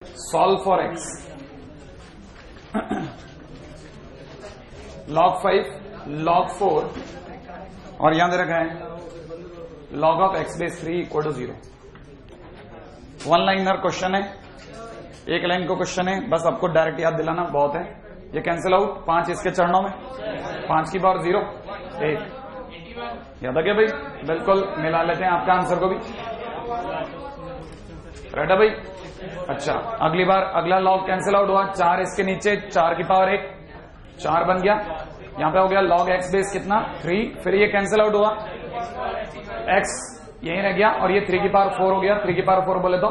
Solve for x log 5 log 4 और यहां दे रखा है log of x base 3 equal to 0। One liner question है, एक लाइन को क्वेश्चन है, बस आपको डायरेक्ट याद दिलाना बहुत है। ये कैंसिल आउट 5 इसके चरणों में, 5 की पावर 0 1 याद आ गया भाई? बिल्कुल मिला लेते हैं आपका आंसर को भी। रेडा भाई? अच्छा, अगली बार अगला लॉग कैंसिल आउट हुआ, 4 इसके नीचे, 4 की पावर 1 4 बन गया। यहां पे हो गया log x बेस कितना 3, फिर ये कैंसिल आउट हुआ, x यही रह गया और ये 3 की पावर 4 हो गया। 3 की पावर 4 बोले तो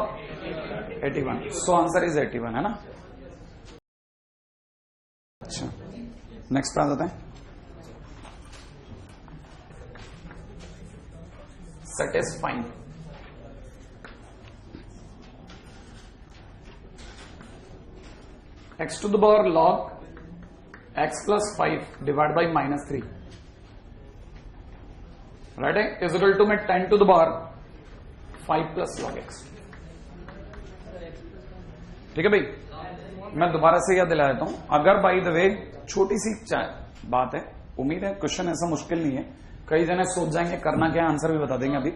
81। सो आंसर इज 81 है ना। अच्छा, नेक्स्ट पे आ जाते हैं। Satisfying x to the power log x plus 5 divide by -3 right है, इज इक्वल टू में 10 to the power 5 plus log x। ठीक है भाई, मैं दोबारा से याद दिला देता हूं। अगर बाई द वे छोटी सी बात है, उम्मीद है क्वेश्चन ऐसा मुश्किल नहीं है, कई जने सोच जाएंगे करना क्या, आंसर भी बता देंगे अभी,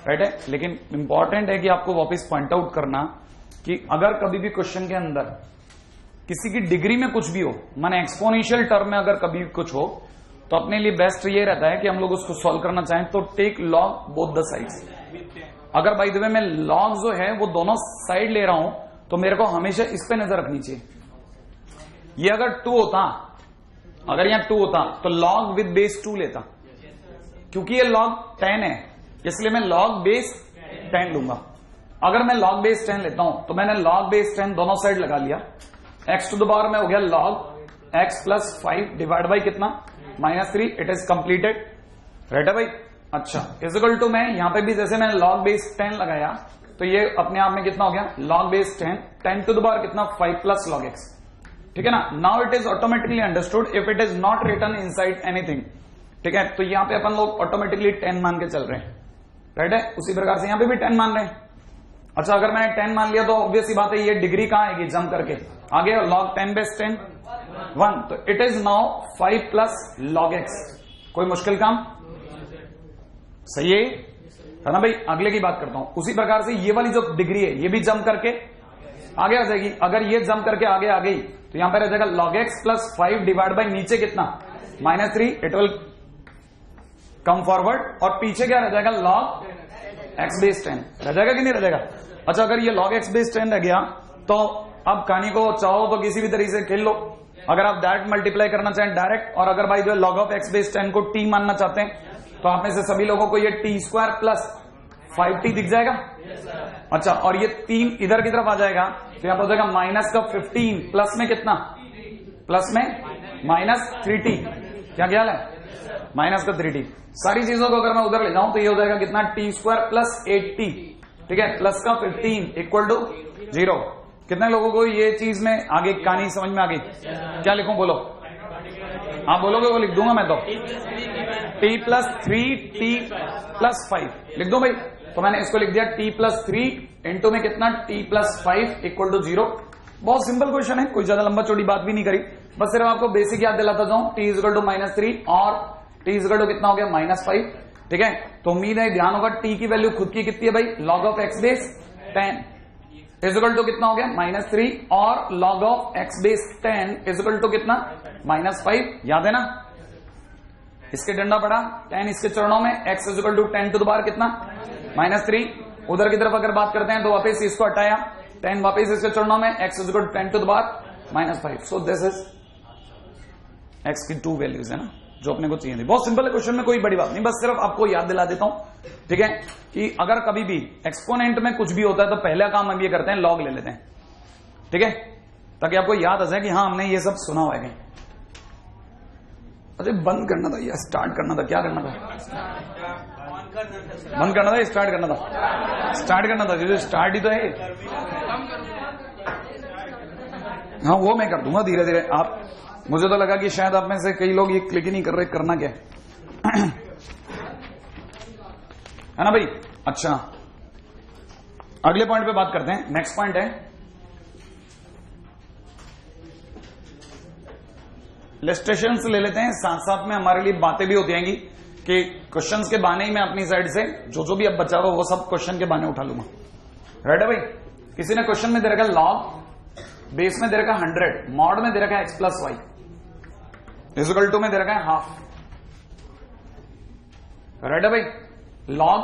राइट है। लेकिन इंपॉर्टेंट है कि आपको वापस पॉइंट आउट करना कि अगर कभी भी क्वेश्चन के अंदर किसी की डिग्री में कुछ भी हो, माने एक्सपोनेंशियल टर्म में अगर कभी कुछ हो, तो अपने लिए बेस्ट ये रहता है कि हम लोग उसको सॉल्व करना चाहें तो take log both the sides. अगर बाय द वे मैं लॉग जो है वो दोनों साइड ले रहा हूं तो मेरे को हमेशा इस पे नजर रखनी चाहिए। ये अगर 2 होता, अगर यहां 2 होता तो लॉग विद बेस 2 लेता, क्योंकि ये log 10 है इसलिए मैं log बेस 10 लूंगा। अगर मैं log बेस 10 लेता हूं तो मैंने log बेस 10 दोनों साइड लगा लिया, x टू द पावर में हो गया log x plus 5 divide by कितना -3। इट इज कंप्लीटेड, राइट है भाई? अच्छा, इज इक्वल टू मैं यहां पे भी जैसे मैंने log बेस 10 लगाया तो ये अपने आप में कितना हो गया log base 10 to the power कितना 5 प्लस log x। ठीक है ना। Now it is automatically understood if it is not written inside anything. ठीक है, तो यहां पे अपन लोग ऑटोमेटिकली 10 मान के चल रहे हैं, राइट है। उसी प्रकार से यहां पे भी 10 मान रहे हैं। अच्छा, अगर मैंने 10 मान लिया तो ऑब्वियस सी बात है ये डिग्री कहां आएगी, जंप करके आगे log 10 बेस 10 1, तो it is now 5 plus log x। कोई मुश्किल काम? सही है ना भाई? अगले की बात करता हूं। उसी प्रकार से ये वाली जो डिग्री है ये भी जंप करके आगे आ जाएगी। अगर ये जंप करके आगे आ गई तो यहां पर रह जाएगा log x plus 5 divide by नीचे कितना -3। इट विल कम फॉरवर्ड और पीछे क्या रह जाएगा log x बेस 10 रह जाएगा कि नहीं रह जाएगा? अच्छा, अगर ये log x बेस 10 रह गया तो अब कहानी को चाहो तो किसी भी तरीके से खेल लो। अगर आप डायरेक्ट मल्टीप्लाई करना चाहें डायरेक्ट, और अगर भाई जो log ऑफ x बेस 10 को t मानना चाहते हैं तो आप में से सभी लोगों को ये t² प्लस 5t दिख जाएगा। अच्छा, और ये 3 इधर की तरफ आ जाएगा तो यहां पर हो जाएगा माइनस का 15 प्लस में कितना, प्लस में -3t। क्या ख्याल है? माइनस का 3t। सारी चीजों को अगर मैं उधर ले जाऊं तो ये हो जाएगा कितना t² प्लस 8t। ठीक है, प्लस का 15 इक्वल टू 0। कितने लोगों को ये चीज में आगे कहानी समझ में आ गई? क्या लिखूं बोलो? आप बोलोगे वो लिख दूंगा मैं तो, t प्लस 3t प्लस 5 लिख दो भाई। तो मैंने इसको लिख दिया t प्लस 3 इंटू में कितना t प्लस 5 इक्वल टू 0। बहुत सिंपल क्वेश्चन है, कोई ज्यादा लंबा चौड़ी बात भी नहीं करी, बस सिर्फ आपको बेसिक याद दिलाता जाऊं। t इक्वल टू -3 और t इक्वल टू कितना हो गया -5। ठीक है, तो उम्मीद है ध्यान होगा। t की वैल्यू खुद की कितनी है भाई? log of x base 10 is equal to कितना हो गया -3 और log of x base 10 is equal to कितना -5। याद है ना? इसके डंडा पड़ा 10 इसके चरणों में, x is equal to 10 to the power कितना -3। उधर की तरफ अगर बात करते हैं तो वापस इसको हटाया, 10 वापस इसके चरणों में, x is equal to 10 to the power -5। So this is x की 2 वैल्यूज है ना जो अपने को चाहिए थी। बहुत सिंपल है क्वेश्चन में, कोई बड़ी बात नहीं, बस सिर्फ आपको याद दिला देता हूं। ठीक है, कि अगर कभी भी एक्सपोनेंट में कुछ भी होता है तो पहला काम हम ये करते हैं लॉग ले लेते हैं। ठीक है, ताकि आपको याद आ जाए कि हाँ हमने ये सब सुना हुआ है। अरे बंद करना था या स्टार्ट करना था? क्या करना था? बंद करना था, स्टार्ट करना था? स्टार्ट करना था, जो स्टार्ट ही तो है। हाँ वो मैं कर दूंगा धीरे धीरे। आप, मुझे तो लगा कि शायद आप में से कई लोग ये क्लिक ही नहीं कर रहे, करना क्या है ना भाई? अच्छा, अगले पॉइंट पे बात करते हैं। नेक्स्ट पॉइंट है इलस्ट्रेशंस ले लेते हैं, साथ साथ में हमारे लिए बातें भी होती आएंगी कि क्वेश्चंस के बहाने ही मैं अपनी साइड से जो भी अब बचा हुआ वो सब क्वेश्चन के बहाने उठा लूंगा। राइट है भाई? किसी ने क्वेश्चन में दे रखा लॉग, बेस में दे रखा 100, मॉड में दे रखा x plus y, equal to में दे रखा है हाफ। राइट है भाई? लॉग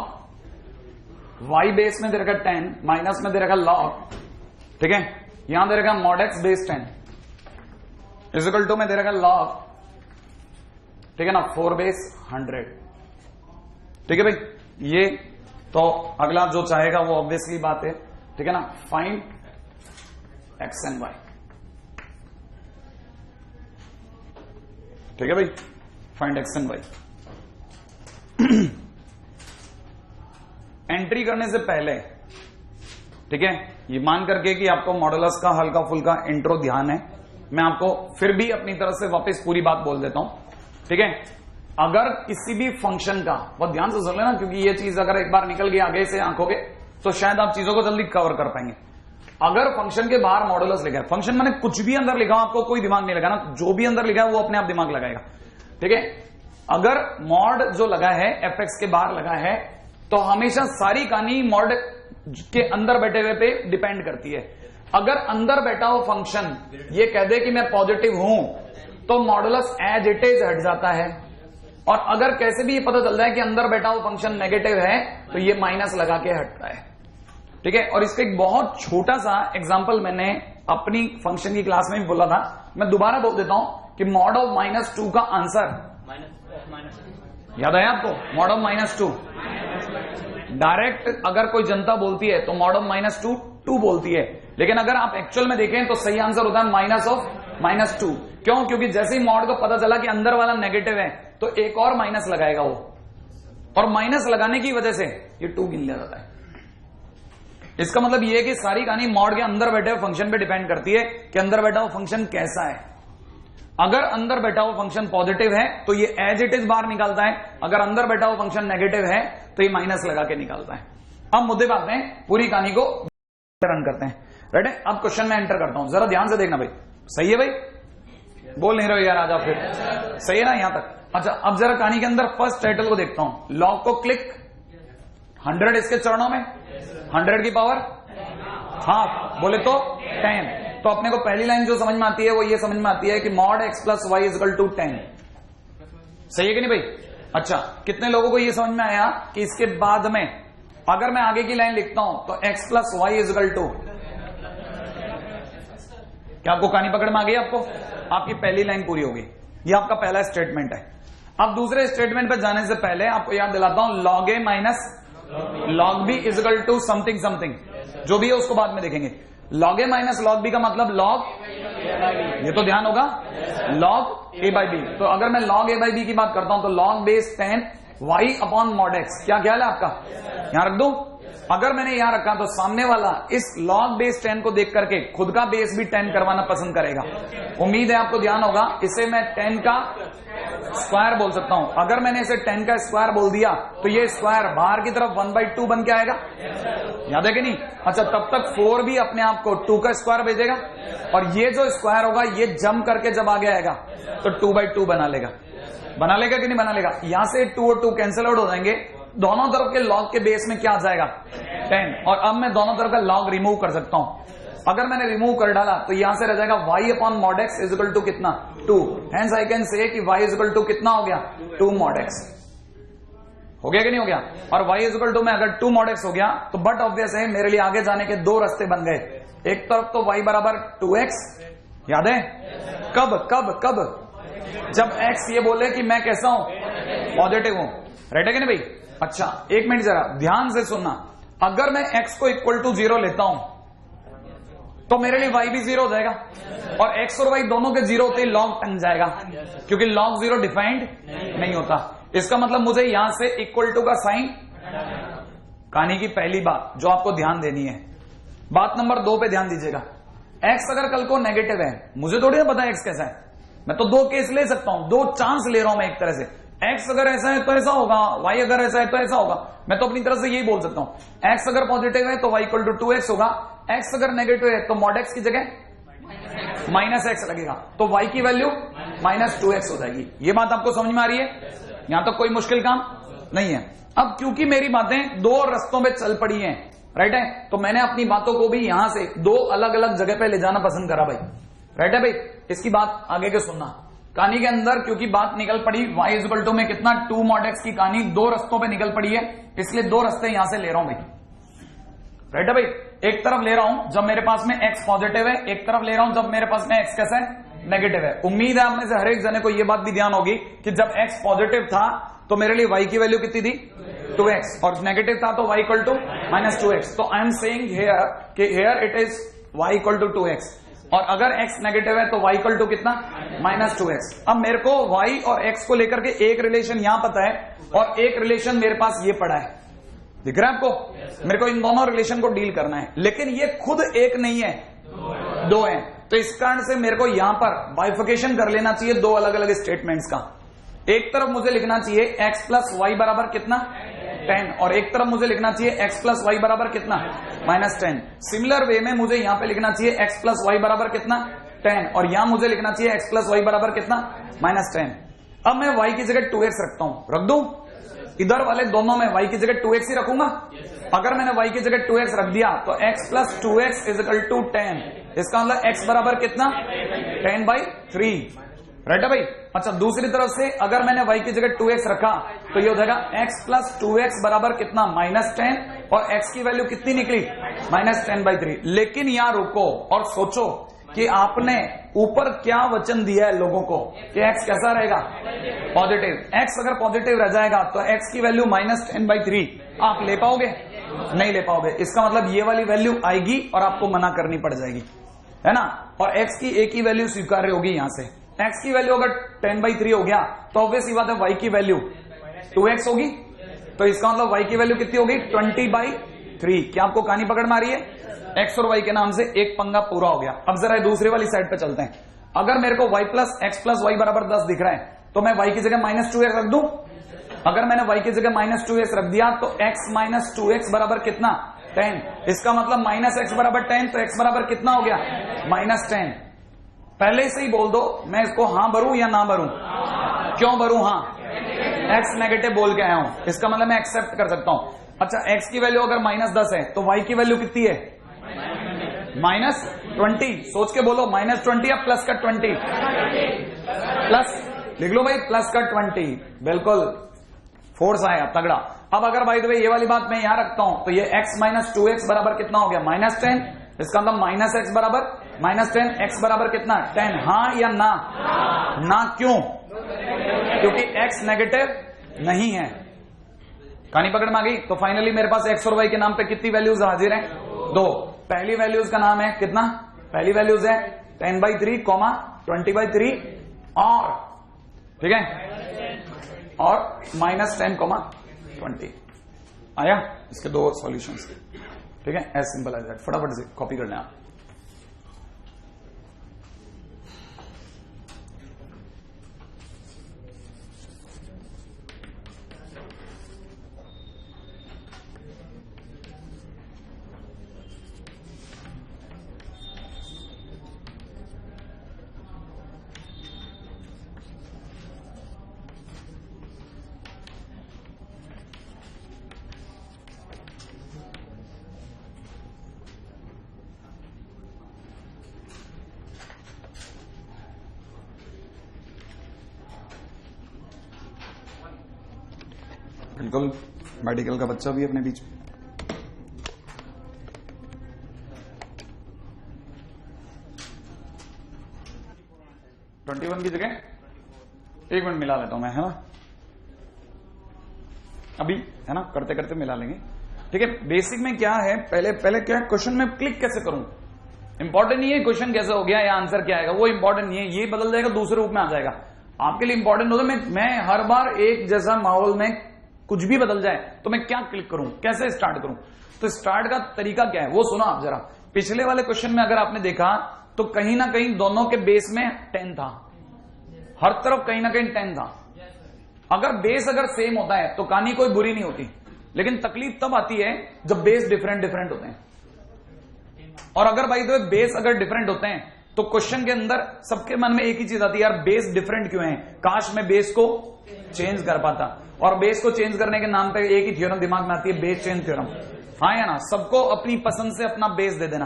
y बेस में दे रखा 10, माइनस में दे रखा लॉग, ठीक है, यहां दे रखा mod x base 10 equal to में दे रखा लॉग, ठीक है ना, 4 बेस 100। ठीक है भाई? ये तो अगला जो चाहेगा वो ऑब्वियसली बात है, ठीक है ना, फाइंड एक्स एंड वाई। ठीक है भाई? Find x and y. Entry करने से पहले, ठीक है, ये मान करके कि आपको मॉडुलस का हल्का फुल्का इंट्रो ध्यान है, मैं आपको फिर भी अपनी तरफ से वापस पूरी बात बोल देता हूं। ठीक है? अगर किसी भी फंक्शन का, बहुत ध्यान से सुन लेना, क्योंकि ये चीज अगर एक बार निकल गई आगे से आंखों के तो शायद आप चीजों को जल्दी कवर कर पाएंगे। अगर फंक्शन के बाहर मॉडुलस लिखा है, फंक्शन मैंने कुछ भी अंदर लिखा, आपको कोई दिमाग नहीं लगाना, जो भी अंदर लिखा है वो अपने आप दिमाग लगाएगा। ठीक है? अगर मॉड जो लगा है एफएक्स के बाहर लगा है तो हमेशा सारी कहानी मॉड के अंदर बैठे हुए पे डिपेंड करती है। अगर अंदर बैठा हो फंक्शन ये कह दे कि मैं पॉजिटिव हूं तो मॉडुलस एज इट इज हट जाता है, और अगर कैसे भी ये पता चल जाए कि अंदर बैठा हो फंक्शन नेगेटिव है तो ये माइनस लगा के हटता है। ठीक है? और इसका एक बहुत छोटा सा एग्जांपल मैंने अपनी फंक्शन की क्लास में भी बोला था, मैं दोबारा बोल देता हूं कि मॉड ऑफ -2 का आंसर याद आया आपको? मॉड ऑफ -2 डायरेक्ट अगर कोई जनता बोलती है तो मॉड ऑफ -2 2 बोलती है, लेकिन अगर आप एक्चुअल में देखें तो सही आंसर होता है माइनस ऑफ -2। क्यों? क्योंकि जैसे ही मॉड को पता चला कि अंदर वाला नेगेटिव है तो एक और माइनस लगाएगा वो, और माइनस लगाने की वजह से ये 2 गिन लिया जाता है। इसका मतलब ये है कि सारी कहानी मॉड के अंदर बैठे हुए फंक्शन पे डिपेंड करती है कि अंदर बैठा हुआ फंक्शन कैसा है। अगर अंदर बैठा हुआ फंक्शन पॉजिटिव है तो ये एज इट इज बाहर निकालता है, अगर अंदर बैठा हुआ फंक्शन नेगेटिव है तो ये माइनस लगा के निकालता है। अब मुद्दे पे आते हैं, पूरी कहानी को रन करते हैं। राइट है? अब क्वेश्चन में एंटर करता हूं, जरा ध्यान से देखना भाई। सही है भाई? बोल नहीं रहे यार, आज आप फिर सही है ना यहां तक? अच्छा, अब जरा कहानी के अंदर फर्स्ट टाइटल को देखता हूं। लॉग को क्लिक, 100 इसके चरणों में, 100 की पावर हाफ, बोले तो 10। तो अपने को पहली लाइन जो समझ में आती है वो ये समझ में आती है कि mod x plus y equal to 10। सही है कि नहीं भाई? अच्छा, कितने लोगों को ये समझ में आया कि इसके बाद में अगर मैं आगे की लाइन लिखता हूं तो x plus y equal to, क्या आपको कहानी पकड़ में आ गई? आपको आपकी पहली लाइन पूरी होगी, ये आपका पहला स्टेटमेंट है। अब दूसरे स्टेटमेंट पर जाने से पहले आपको याद दिलाता हूं, log a minus log b equal to something something, जो भी है उसको बाद में देखेंगे। Log a minus log b का मतलब लॉग, ये तो ध्यान होगा, लॉग ए बाई बी। तो अगर मैं लॉग ए बाई बी की बात करता हूं तो log base 10 y upon mod x, क्या ख्याल है आपका? यहां रख दो। अगर मैंने यहां रखा तो सामने वाला इस log बेस 10 को देख करके खुद का बेस भी 10 करवाना पसंद करेगा। उम्मीद है आपको ध्यान होगा। इसे मैं 10 का स्क्वायर बोल सकता हूं। अगर मैंने इसे 10 का स्क्वायर बोल दिया तो ये स्क्वायर बाहर की तरफ 1/2 बन के आएगा, याद है कि नहीं? अच्छा, तब तक 4 भी अपने आप को 2 का स्क्वायर भेजेगा, और ये जो स्क्वायर होगा ये जम करके जब आगे आएगा तो 2/2 बना लेगा। बना लेगा कि नहीं बना लेगा? यहां से 2 और 2 कैंसिल आउट हो जाएंगे, दोनों तरफ के लॉग के बेस में क्या आ जाएगा? 10। और अब मैं दोनों तरफ का लॉग रिमूव कर सकता हूं। अगर मैंने रिमूव कर डाला तो यहां से रह जाएगा y upon mod x is equal to कितना? 2। हेंस आई कैन से कि y इज इक्वल टू कितना हो गया? 2 मॉड एक्स। हो गया कि नहीं हो गया? और y इज इक्वल टू में अगर 2 मॉड एक्स हो गया तो बट ऑब्वियस है मेरे लिए आगे जाने के 2 रास्ते बन गए। एक तरफ तो y बराबर 2x, याद है? कब कब कब? जब x ये बोले कि मैं कैसा हूं? पॉजिटिव हूं। राइट है कि नहीं भाई? अच्छा, एक मिनट जरा ध्यान से सुनना। अगर मैं x को इक्वल टू 0 लेता हूं तो मेरे लिए y भी 0 हो जाएगा, और x और y दोनों के 0 होते ही log टंग जाएगा, क्योंकि log 0 डिफाइंड नहीं होता। इसका मतलब मुझे यहां से इक्वल टू का साइन, कहानी की पहली बात जो आपको ध्यान देनी है। बात नंबर 2 पे ध्यान दीजिएगा। x अगर कल को नेगेटिव है, मुझे थोड़ी ना पता है x कैसा है, मैं तो 2 केस ले सकता हूं, 2 चांस ले रहा हूं मैं एक तरह से। x अगर ऐसा है तो ऐसा होगा, y अगर ऐसा है तो ऐसा होगा, मैं तो अपनी तरफ से यही बोल सकता हूं। x अगर पॉजिटिव है तो y इक्वल टू 2x होगा, x अगर नेगेटिव है तो मॉड x की जगह माइनस एक्स लगेगा, तो वाई की वैल्यू माइनस 2x हो जाएगी। ये बात आपको समझ में आ रही है? यहां तक कोई मुश्किल काम नहीं है। अब क्योंकि मेरी बातें दो रस्तों पे चल पड़ी हैं, राइट है, तो मैंने अपनी बातों को भी यहां से दो अलग अलग जगह पे ले जाना पसंद करा भाई, राइट है भाई। इसकी बात आगे के सुनना। कहानी के अंदर क्योंकि बात निकल पड़ी y इक्वल टू में कितना 2 mod x की कहानी दो रस्तों पे निकल पड़ी है, इसलिए दो रास्ते यहां से ले रहा हूं भाई, राइट है भाई। एक तरफ ले रहा हूं जब मेरे पास में x पॉजिटिव है, एक तरफ ले रहा हूं जब मेरे पास में x कैसा है, नेगेटिव है। उम्मीद है आप में से हर एक जने को यह बात भी ध्यान होगी कि जब x पॉजिटिव था तो मेरे लिए y की वैल्यू कितनी थी, 2x, और नेगेटिव था तो y equal to minus 2x। तो आई एम सेइंग हियर कि here it is y equal to 2x, और अगर x नेगेटिव है तो y इक्वल टू कितना, माइनस 2x। अब मेरे को y और x को लेकर के एक रिलेशन यहां पता है और एक रिलेशन मेरे पास ये पड़ा है, दिख रहा है आपको? मेरे को इन दोनों रिलेशन को डील करना है, लेकिन ये खुद एक नहीं है, दो है। तो इस कारण से मेरे को यहां पर बाइफिकेशन कर लेना चाहिए दो अलग अलग स्टेटमेंट्स का। एक तरफ मुझे लिखना चाहिए x प्लस वाई बराबर कितना, 10, और एक तरफ मुझे लिखना चाहिए x प्लस वाई बराबर कितना, माइनस 10। सिमिलर वे में मुझे यहां पे लिखना चाहिए x प्लस वाई बराबर कितना, 10, और यहां मुझे लिखना चाहिए x प्लस वाई बराबर कितना, माइनस 10। अब मैं y की जगह 2x रखता हूं, रख दूं? इधर वाले दोनों में y की जगह 2x ही रखूंगा। अगर मैंने y की जगह 2x रख दिया तो x plus 2x is equal to 10, इसका मतलब x बराबर कितना, 10/3, राइट है भाई। अच्छा, दूसरी तरफ से अगर मैंने y की जगह 2x रखा तो ये हो जाएगा x प्लस 2x बराबर कितना, माइनस 10, और x की वैल्यू कितनी निकली, माइनस 10/3। लेकिन यहां रुको और सोचो कि आपने ऊपर क्या वचन दिया है लोगों को कि x कैसा रहेगा, पॉजिटिव। x अगर पॉजिटिव रह जाएगा तो x की वैल्यू माइनस 10/3 आप ले पाओगे, नहीं ले पाओगे। इसका मतलब ये वाली वैल्यू आएगी और आपको मना करनी पड़ जाएगी, है ना। और x की एक ही वैल्यू स्वीकार्य होगी। यहां से x की वैल्यू अगर 10/3 हो गया तो ऑब्वियस ही बात है y की वैल्यू 2x होगी, तो इसका मतलब y की वैल्यू कितनी होगी, 20/3। क्या आपको कहानी पकड़ में आ रही है? x और y के नाम से एक पंगा पूरा हो गया। अब जरा दूसरी वाली साइड पे चलते हैं। अगर मेरे को y plus x plus y बराबर 10 दिख रहा है तो मैं y की जगह माइनस 2x रख दूं। अगर मैंने y की जगह माइनस 2x रख दिया तो x माइनस 2x बराबर कितना, 10। इसका मतलब माइनस x बराबर 10, तो x बराबर कितना हो गया, माइनस 10। पहले से ही बोल दो मैं इसको हाँ भरूं या ना भरूं, क्यों भरूं? हाँ, x नेगेटिव बोल के आया हूं, इसका मतलब मैं एक्सेप्ट कर सकता हूं। अच्छा, x की वैल्यू अगर माइनस 10 है तो y की वैल्यू कितनी है, माइनस 20। सोच के बोलो, माइनस 20 या प्लस का 20, प्लस लिख लो भाई, प्लस का 20, बिल्कुल फोर्स आएगा तगड़ा। अब अगर भाई ये वाली बात मैं यहां रखता हूं तो ये x माइनस 2x बराबर कितना हो गया, माइनस 10। इसका मतलब माइनस x बराबर माइनस 10, x बराबर कितना, 10। हाँ या ना? ना क्यों? क्योंकि x नेगेटिव नहीं है। कहानी पकड़ में आ गई? तो फाइनली मेरे पास x और y के नाम पे कितनी वैल्यूज हाजिर हैं, दो। पहली वैल्यूज का नाम है कितना, पहली वैल्यूज है 10/3, 20/3, और ठीक है, और माइनस 10, 20 आया। इसके दो सॉल्यूशंस, ठीक है, एज सिंपल एज दैट। फटाफट से कॉपी कर लें आप। बिल्कुल मेडिकल का बच्चा भी अपने बीच में। ट्वेंटी 21 की जगह 1 मिनट मिला लेता हूं मैं, है ना, अभी, है ना, करते करते मिला लेंगे। ठीक है, बेसिक में क्या है, पहले क्या क्वेश्चन में क्लिक कैसे करूं, इंपॉर्टेंट नहीं है क्वेश्चन कैसे हो गया या आंसर क्या आएगा, वो इंपॉर्टेंट नहीं है, ये बदल जाएगा, दूसरे रूप में आ जाएगा। आपके लिए इंपॉर्टेंट होता है मैं हर बार एक जैसा माहौल में कुछ भी बदल जाए तो मैं क्या क्लिक करूं, कैसे स्टार्ट करूं। तो स्टार्ट का तरीका क्या है वो सुनो आप जरा। पिछले वाले क्वेश्चन में अगर आपने देखा तो कहीं ना कहीं दोनों के बेस में 10 था, हर तरफ कहीं ना कहीं 10 था। अगर बेस अगर सेम होता है तो कहानी कोई बुरी नहीं होती, लेकिन तकलीफ तब आती है जब बेस डिफरेंट होते हैं। और अगर भाई तो बेस अगर डिफरेंट होते हैं तो क्वेश्चन के अंदर सबके मन में एक ही चीज आती है, यार बेस डिफरेंट क्यों है, काश मैं बेस को चेंज कर पाता। और बेस को चेंज करने के नाम पे एक ही थ्योरम दिमाग में आती है, बेस चेंज थ्योरम। हाँ या ना, सबको अपनी पसंद से अपना बेस दे देना,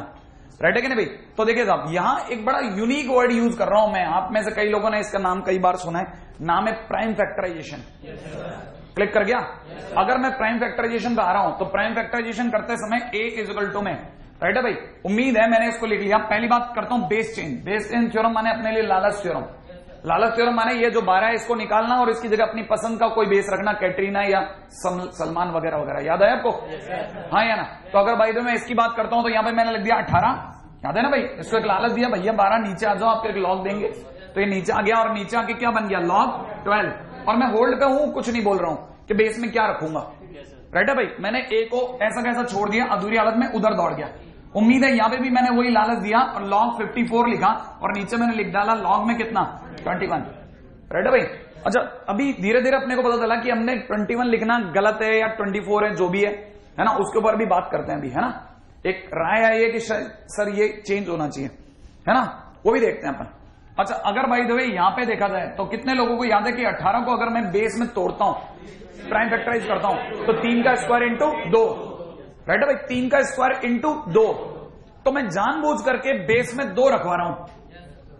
राइट है कि नहीं भाई। तो देखिए साहब, यहां एक बड़ा यूनिक वर्ड यूज कर रहा हूं मैं, आप में से कई लोगों ने इसका नाम कई बार सुना है, नाम है प्राइम फैक्टराइजेशन। क्लिक कर गया। अगर मैं प्राइम फैक्टराइजेशन का आ रहा हूं तो प्राइम फैक्टराइजेशन करते समय a इक्वल टू में, राइट है भाई, उम्मीद है मैंने इसको लिख लिया। पहली बात करता हूं base change. Base change theorem माने अपने लिए लालच थ्योरम। लालच थ्योरम माने ये जो 12 है इसको निकालना और इसकी जगह अपनी पसंद का कोई बेस रखना, कैटरीना या सलमान वगैरह वगैरह। याद है आपको? हाँ या ना। तो अगर भाई मैं इसकी बात करता हूं तो यहां पे मैंने लिख दिया 18, याद है ना भाई। इसको एक लालच दिया, भैया 12 नीचे आ जाओ, आपको एक लॉग देंगे। तो ये नीचे आ गया और नीचे आके क्या बन गया, लॉग 12। और मैं होल्ड पे हूं, कुछ नहीं बोल रहा हूं कि बेस में क्या रखूंगा, राइट है भाई। मैंने ए को ऐसा कैसा छोड़ दिया, अधूरी हालत में उधर दौड़ गया। उम्मीद है यहां पे भी मैंने वही लालच दिया और log 54 लिखा और नीचे मैंने लिख डाला log में कितना, 21, राइट है भाई। अच्छा, अभी धीरे धीरे अपने को पता चला कि हमने 21 लिखना गलत है या 24 है, जो भी है ना, उसके ऊपर भी बात करते हैं अभी, है ना। एक राय आई है कि सर ये चेंज होना चाहिए, है ना, वो भी देखते हैं अपन। अच्छा, अगर भाई दो यहां पे देखा जाए तो कितने लोगों को याद है कि 18 को अगर मैं बेस में तोड़ता हूं, प्राइम फैक्टराइज करता हूं, तो 3 का स्क्वायर इंटू 2, राइट है भाई, 3 का स्क्वायर इंटू 2। तो मैं जानबूझ करके बेस में 2 रखवा रहा हूं।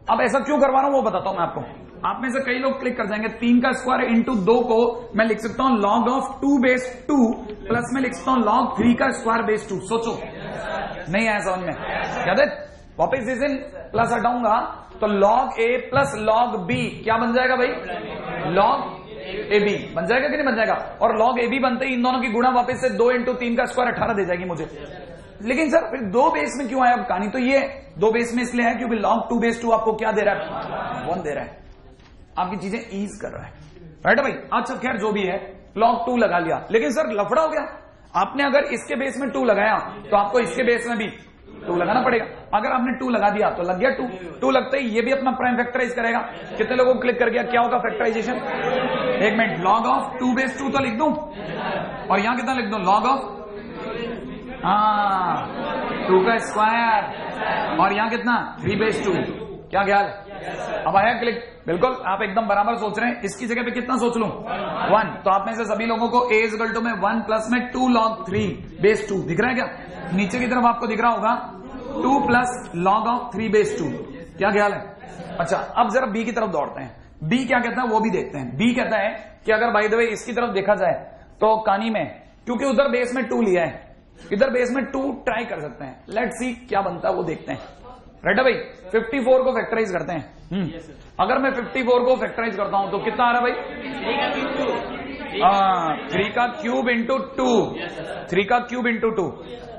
अब ऐसा क्यों करवा रहा हूं वो बताता हूं मैं आपको। आप में से कई लोग क्लिक कर जाएंगे। 3 का स्क्वायर इंटू 2 को मैं लिख सकता हूं log ऑफ 2 बेस 2 प्लस में लिख सकता हूं log 3 का स्क्वायर बेस 2। सोचो, नहीं आया समझ में? याद है? वापिस इस इन प्लस हटाऊंगा तो log a plus log b क्या बन जाएगा भाई, log ab बन जाएगा कि नहीं बन जाएगा। और log ab बनते ही इन दोनों की गुणा वापस से 2 इंटू 3 का स्क्वायर 18 दे जाएगी मुझे। लेकिन सर फिर 2 बेस में क्यों आया अब कहानी? तो ये 2 बेस में इसलिए है क्योंकि log 2 बेस 2 आपको क्या दे रहा है, 1 दे रहा है, आपकी चीजें ईज कर रहा है, राइट है भाई। अच्छा खैर जो भी है, log 2 लगा लिया। लेकिन सर लफड़ा हो गया, आपने अगर इसके बेस में 2 लगाया तो आपको इसके बेस में भी 2 लगाना पड़ेगा। अगर आपने 2 लगा दिया तो लग गया 2 लगते ही ये भी अपना प्राइम फैक्टराइज करेगा। कितने लोगों को क्लिक कर गया, क्या होगा फैक्टराइजेशन? एक मिनट, log ऑफ 2 बेस 2 तो लिख दूं और यहां कितना लिख दूं, log ऑफ 2 का स्क्वायर और यहां कितना 3 बेस 2। क्या ख्याल है? अब आया क्लिक? बिल्कुल, आप एकदम बराबर सोच रहे हैं। इसकी जगह पे कितना सोच लूं, 1। तो आप में से सभी लोगों को a इक्वल टू में 1 प्लस में 2 log 3 बेस 2 दिख रहा है क्या? नीचे की तरफ आपको दिख रहा होगा 2 प्लस log ऑफ 3 बेस 2। क्या ख्याल है? अच्छा, अब जरा b की तरफ दौड़ते हैं। b क्या कहता है वो भी देखते हैं। b कहता है कि अगर बाय द वे इसकी तरफ देखा जाए तो कहानी में, क्योंकि उधर बेस में 2 लिया है, इधर बेस में 2 ट्राई कर सकते हैं। लेट्स सी क्या बनता है वो देखते हैं, राइट है भाई। 54 को फैक्टराइज करते हैं। अगर मैं 54 को फैक्टराइज करता हूं तो कितना आ रहा है भाई, 3 का क्यूब इंटू 2, 3 का क्यूब इंटू 2।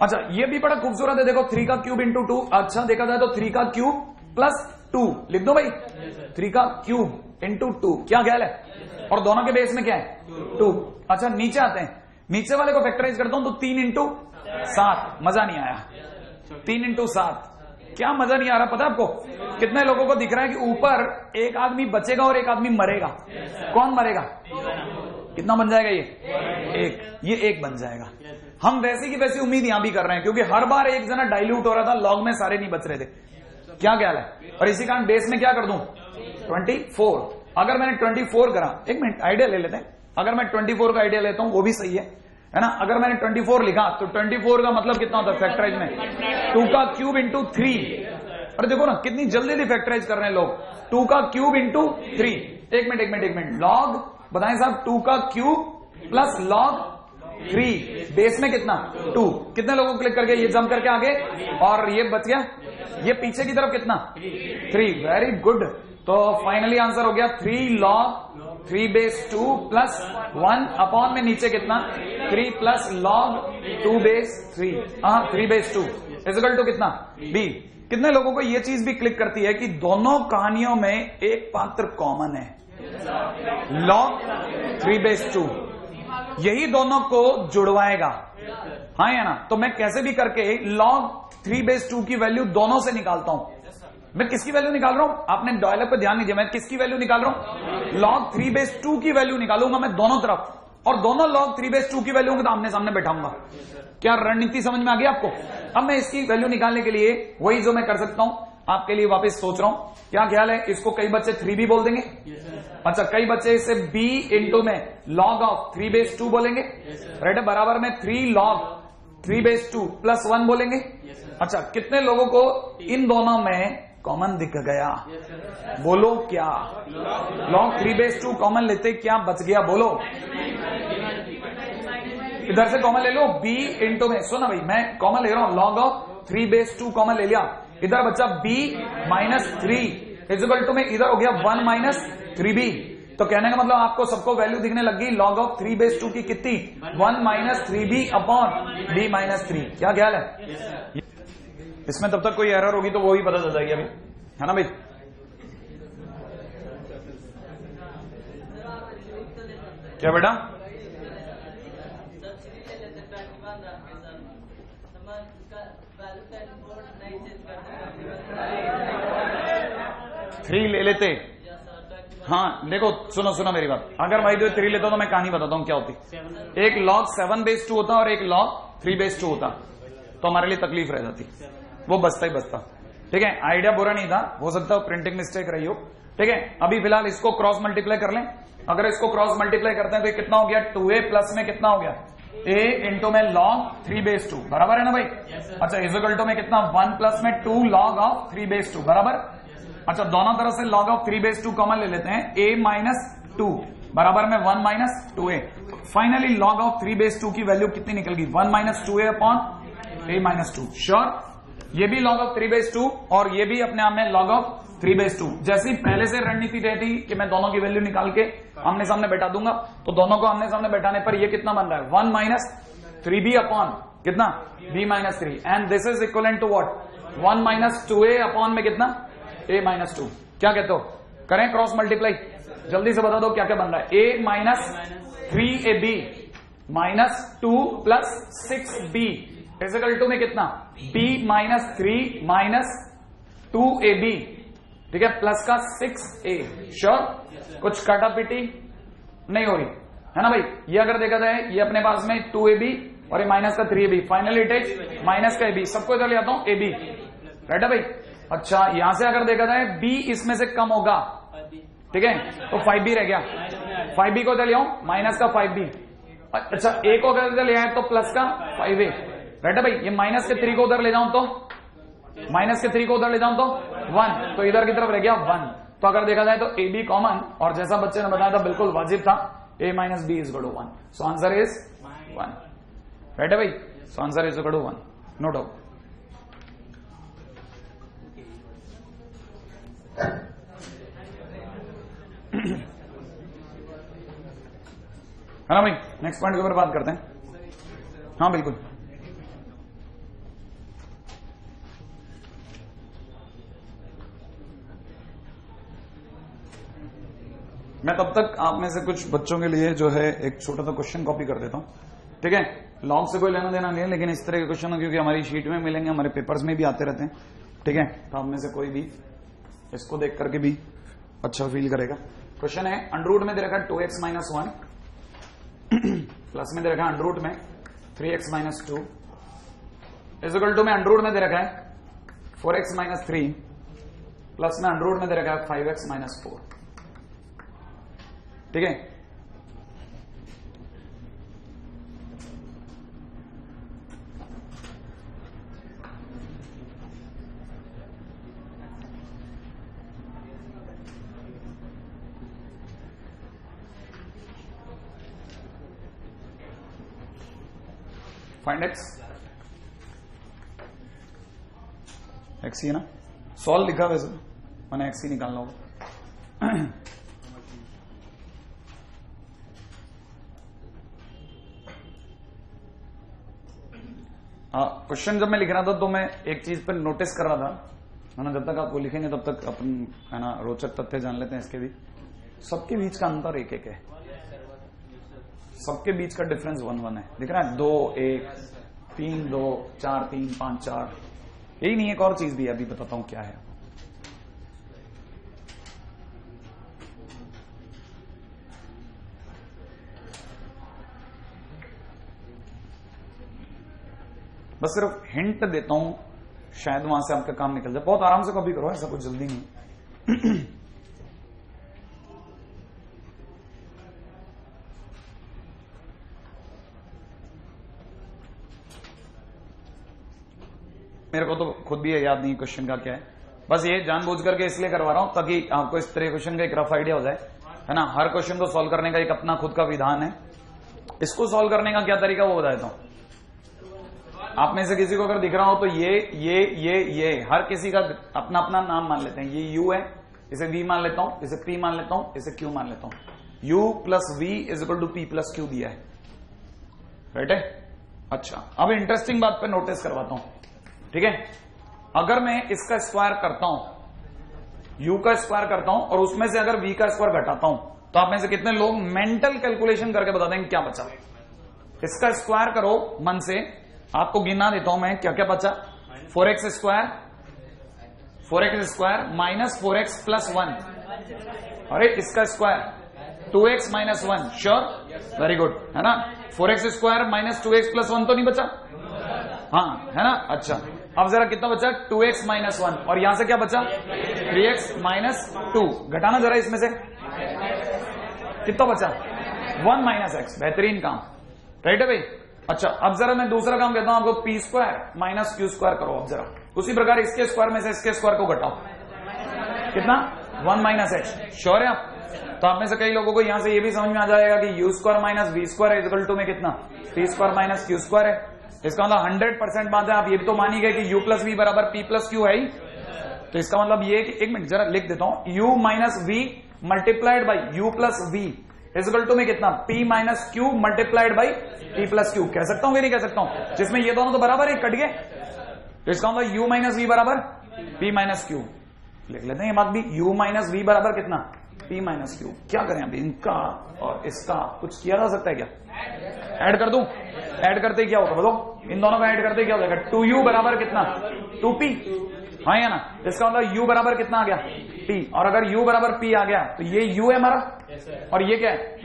अच्छा ये भी बड़ा खूबसूरत है, देखो 3 का क्यूब इंटू 2। अच्छा देखा जाए तो 3 का क्यूब प्लस 2 लिख दो भाई, 3 का क्यूब इंटू 2। क्या ख्याल है? और दोनों के बेस में क्या है, 2। अच्छा नीचे आते हैं, नीचे वाले को फैक्टराइज करता हूं तो 3 इंटू 7। मजा नहीं आया, 3 इंटू 7 क्या मजा नहीं आ रहा पता आपको? कितने लोगों को दिख रहा है कि ऊपर एक आदमी बचेगा और एक आदमी मरेगा। कौन मरेगा? कितना बन जाएगा ये 1, ये 1 बन जाएगा। हम वैसी की वैसी उम्मीद यहां भी कर रहे हैं क्योंकि हर बार एक जना डाइल्यूट हो रहा था, लॉग में सारे नहीं बच रहे थे। क्या ख्याल है? और इसी कारण बेस में क्या कर दूं, 24। अगर मैंने 24 करा, एक मिनट आइडिया ले लेते हैं। अगर मैं 24 का आइडिया लेता हूं वो भी सही है ना। अगर मैंने 24 लिखा तो 24 का मतलब कितना होता है फैक्टराइज में, 2 का क्यूब इंटू 3। अरे देखो ना कितनी जल्दी जल्दी फैक्टराइज कर रहे हैं लोग, 2 का क्यूब इंटू 3। एक मिनट लॉग बताएं साहब, 2 का क्यूब प्लस लॉग 3 बेस में कितना 2। कितने लोगों को क्लिक करके ये जंप करके आगे, और ये बच गया, ये पीछे की तरफ कितना 3। Very good. तो फाइनली आंसर हो गया 3 log 3 बेस 2 प्लस 1 अपॉन में नीचे कितना 3 प्लस log 2 बेस 3। हाँ 3 बेस 2 इक्वल टू कितना b। कितने लोगों को ये चीज भी क्लिक करती है कि दोनों कहानियों में एक पात्र कॉमन है, log 3 बेस 2, यही दोनों को जुड़वाएगा। हाँ या ना? तो मैं कैसे भी करके log 3 बेस 2 की वैल्यू दोनों से निकालता हूं। मैं किसकी वैल्यू निकाल रहा हूं, आपने डायलॉग पे ध्यान दीजिए, मैं किसकी वैल्यू निकाल रहा हूं, log 3 बेस 2 की वैल्यू निकालूंगा मैं दोनों तरफ, और दोनों log 3 बेस 2 की वैल्यू को आमने सामने बैठाऊंगा। क्या रणनीति समझ में आ गई आपको? अब मैं इसकी वैल्यू निकालने के लिए वही जो मैं कर सकता हूं, आपके लिए वापस सोच रहा हूं, क्या ख्याल है? इसको कई बच्चे 3 भी बोल देंगे। अच्छा, कई बच्चे इसे b इंटू में log ऑफ 3/2 बोलेंगे। राइट है, बराबर में 3 log 3/2 प्लस 1 बोलेंगे। अच्छा, कितने लोगों को इन दोनों में कॉमन दिख गया? बोलो क्या? log 3/2 कॉमन लेते क्या बच गया? बोलो। इधर से कॉमन ले लो, b इंटू में, सुना भाई मैं कॉमन ले रहा हूं, log ऑफ 3/2 कॉमन ले लिया। इधर बच्चा b माइनस 3 इजिकल टू में इधर हो गया 1 माइनस 3b। तो कहने का मतलब आपको सबको वैल्यू दिखने लगी log ऑफ 3/2 की कितनी? 1 minus 3b upon b minus 3। क्या ख्याल है? इसमें तब तक कोई एरर होगी तो वो ही पता चल जाएगी अभी, है ना भाई? क्या बेटा? थ्री ले लेते। हाँ देखो, सुनो मेरी बात, अगर भाई जो 3 लेता तो मैं कहानी बताता हूँ क्या होती। एक log 7/2 होता और एक log 3/2 होता, तो हमारे लिए तकलीफ रह जाती, वो बचता ही बचता। ठीक है, आइडिया बुरा नहीं था, हो सकता है प्रिंटिंग मिस्टेक रही हो। ठीक है, अभी फिलहाल इसको क्रॉस मल्टीप्लाई कर लें। अगर इसको क्रॉस मल्टीप्लाई करते हैं तो कितना हो गया? 2a प्लस में कितना हो गया? a इंटू में log 3/2 बराबर है ना भाई? अच्छा, इजिकल टू में कितना? 1 प्लस में 2 log ऑफ 3/2 बराबर। अच्छा, दोनों तरफ से log ऑफ 3/2 कॉमन ले लेते हैं, a माइनस 2 बराबर में 1 minus 2a। Finally log of 3/2 की वैल्यू कितनी निकल गई? 1 minus 2a upon a minus 2। Sure, ये भी log ऑफ 3/2 और ये भी अपने आप में log ऑफ 3/2। जैसी पहले से रणनीति रहती कि मैं दोनों की वैल्यू निकाल के आमने सामने बैठा दूंगा, तो दोनों को आमने सामने बैठाने पर ये कितना बन रहा है? 1 माइनस 3b अपॉन कितना? b minus 3। And this is equal to what? 1 minus 2a upon में कितना? a minus 2। क्या कहते हो? करें क्रॉस मल्टीप्लाई? जल्दी से बता दो क्या क्या बन रहा है? a minus 3ab minus 2 plus 6b is equal to में कितना? b माइनस 3 माइनस 2ab, ठीक है, प्लस का 6a। श्योर, कुछ काटा पीटी नहीं हो रही है ना भाई? ये अगर देखा जाए, ये अपने पास में 2ab और ये माइनस का 3ab, final it is minus का ab। सबको इधर ले आता हूं, ab। राइट है भाई? अच्छा, यहां से अगर देखा जाए b इसमें से कम होगा, ठीक है, तो 5b रह गया। 5b को इधर ले आऊं, माइनस का 5b। अच्छा, a को अगर इधर ले आए तो प्लस का 5a। राइट है भाई? ये माइनस के 3 को उधर ले जाऊं तो, माइनस के 3 को उधर ले जाऊं तो 1, तो इधर की तरफ रह गया 1। तो अगर देखा जाए तो ए बी कॉमन, और जैसा बच्चे ने बताया था बिल्कुल वाजिब था, a minus b is equal to 1। So answer is 1। Right है भाई? So answer is equal to 1, no doubt. है ना भाई? नेक्स्ट पॉइंट के ऊपर बात करते हैं। हाँ बिल्कुल। मैं तब तक आप में से कुछ बच्चों के लिए जो है एक छोटा सा क्वेश्चन कॉपी कर देता हूं। ठीक है, लॉग से कोई लेना देना नहीं है, लेकिन इस तरह के क्वेश्चन हो क्योंकि हमारी शीट में मिलेंगे, हमारे पेपर्स में भी आते रहते हैं। ठीक है, तो आप में से कोई भी इसको देख करके भी अच्छा फील करेगा। क्वेश्चन है, अंडररूट में दे रखा है 2x माइनस 1, प्लस में दे रखा है अंडररूट में 3x माइनस 2, इक्वल टू में अंडररूट में दे रखा है 4x माइनस 3, प्लस में अंडररूट में दे रखा है 5x माइनस 4। ठीक है, फाइंड x, x ही है ना, सॉल्व लिखा वैसे मैंने x ही निकालना होगा। हाँ, क्वेश्चन जब मैं लिख रहा था तो मैं एक चीज पर नोटिस कर रहा था, है ना, जब तक आप वो लिखेंगे तब तक अपन है ना रोचक तथ्य जान लेते हैं इसके भी। सबके बीच का अंतर एक एक है, सबके बीच का डिफरेंस 1 1 है। दिख रहा है? 2 1, 3 2, 4 3, 5 4। यही नहीं, एक और चीज भी है, अभी बताता हूं क्या है। बस सिर्फ हिंट देता हूं, शायद वहां से आपका काम निकल जाए। बहुत आराम से कॉपी करो, ऐसा कुछ जल्दी नहीं। मेरे को तो खुद भी याद नहीं क्वेश्चन का क्या है, बस ये जानबूझ करके इसलिए करवा रहा हूं ताकि आपको इस तरह क्वेश्चन का एक रफ आइडिया हो जाए, है ना। हर क्वेश्चन को सॉल्व करने का एक अपना खुद का विधान है। इसको सॉल्व करने का क्या तरीका वो बता देता हूं। आप में से किसी को अगर दिख रहा हो तो ये हर किसी का अपना अपना नाम मान लेते हैं। ये यू है, इसे वी मान लेता हूं, इसे पी मान लेता हूं, इसे क्यू मान लेता हूं। U plus v is equal to p plus q दिया है, राइट है। अच्छा, अब इंटरेस्टिंग बात पे नोटिस करवाता हूं, ठीक है। अगर मैं इसका स्क्वायर करता हूं, u का स्क्वायर करता हूं और उसमें से अगर v का स्क्वायर घटाता हूं, तो आप में से कितने लोग मेंटल कैलकुलेशन करके बता देंगे क्या बचा। इसका स्क्वायर करो मन से, आपको गिना देता हूं मैं क्या क्या बचा। 4x square minus 4x plus 1, अरे इसका square 2x minus 1, sure, very good, है ना। 4x square minus 2x plus 1 तो नहीं बचा, हाँ, है ना। अच्छा, अब जरा कितना बचा, 2x माइनस 1, और यहां से क्या बचा 3x माइनस 2। घटाना जरा इसमें से, कितना बचा 1 माइनस x। बेहतरीन काम, राइट है भाई। अच्छा, अब जरा मैं दूसरा काम कहता हूं आपको, p square minus q square करो। अब जरा उसी प्रकार इसके स्क्वायर में से इसके स्क्वायर को घटाओ, कितना 1 माइनस x। श्योर है आप। तो आप में से कई लोगों को यहां से ये भी समझ में आ जाएगा कि u square minus v square is equal to में कितना p square minus q square है। इसका मतलब 100% बात है। आप ये भी तो मान ही गए कि u प्लस वी बराबर p प्लस क्यू है ही। तो इसका मतलब ये कि एक मिनट जरा लिख देता हूं, u minus v multiplied by u plus v is equal to में कितना p minus q multiplied by p plus q. कह सकता हूं कि नहीं कह सकता हूं, जिसमें ये दोनों तो बराबर है, कट गए। तो इसका मतलब u माइनस वी बराबर p माइनस क्यू। लिख लेते हैं ये बात भी, u माइनस वी बराबर कितना p माइनस क्यू। क्या करें अभी, इनका और इसका कुछ किया जा सकता है क्या, ऐड कर दूं। ऐड करते क्या होगा बताओ, इन दोनों का ऐड करते क्या हो जाएगा, 2u बराबर कितना 2p, हाँ या ना। इसका मतलब u बराबर कितना आ गया p, और अगर u बराबर p आ गया तो ये u है हमारा, और ये क्या है p।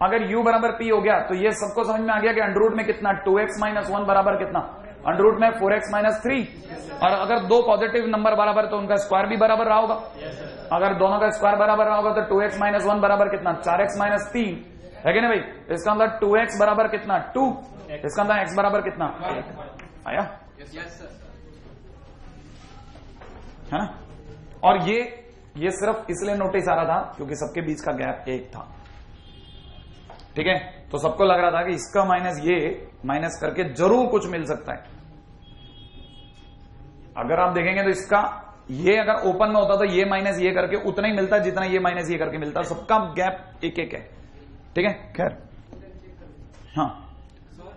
अगर u बराबर p हो गया तो ये सबको समझ में आ गया कि अंडर रूट में कितना 2x माइनस 1 बराबर कितना अंडर रूट में 4x माइनस 3। और अगर दो पॉजिटिव नंबर बराबर तो उनका स्क्वायर भी बराबर रहा होगा। अगर दोनों का स्क्वायर बराबर रहा होगा तो 2x माइनस 1 बराबर कितना 4x माइनस 3, है कि नहीं भाई। इसका मतलब 2x बराबर कितना 2, इसका मतलब x बराबर कितना 1 आया, है ना। और ये सिर्फ इसलिए नोटिस आ रहा था क्योंकि सबके बीच का गैप 1 था, ठीक है। तो सबको लग रहा था कि इसका माइनस ये माइनस करके जरूर कुछ मिल सकता है। अगर आप देखेंगे तो इसका ये अगर ओपन में होता तो ये माइनस ये करके उतना ही मिलता जितना ये माइनस ये करके मिलता। सबका गैप 1-1 है, ठीक है। खैर, हाँ,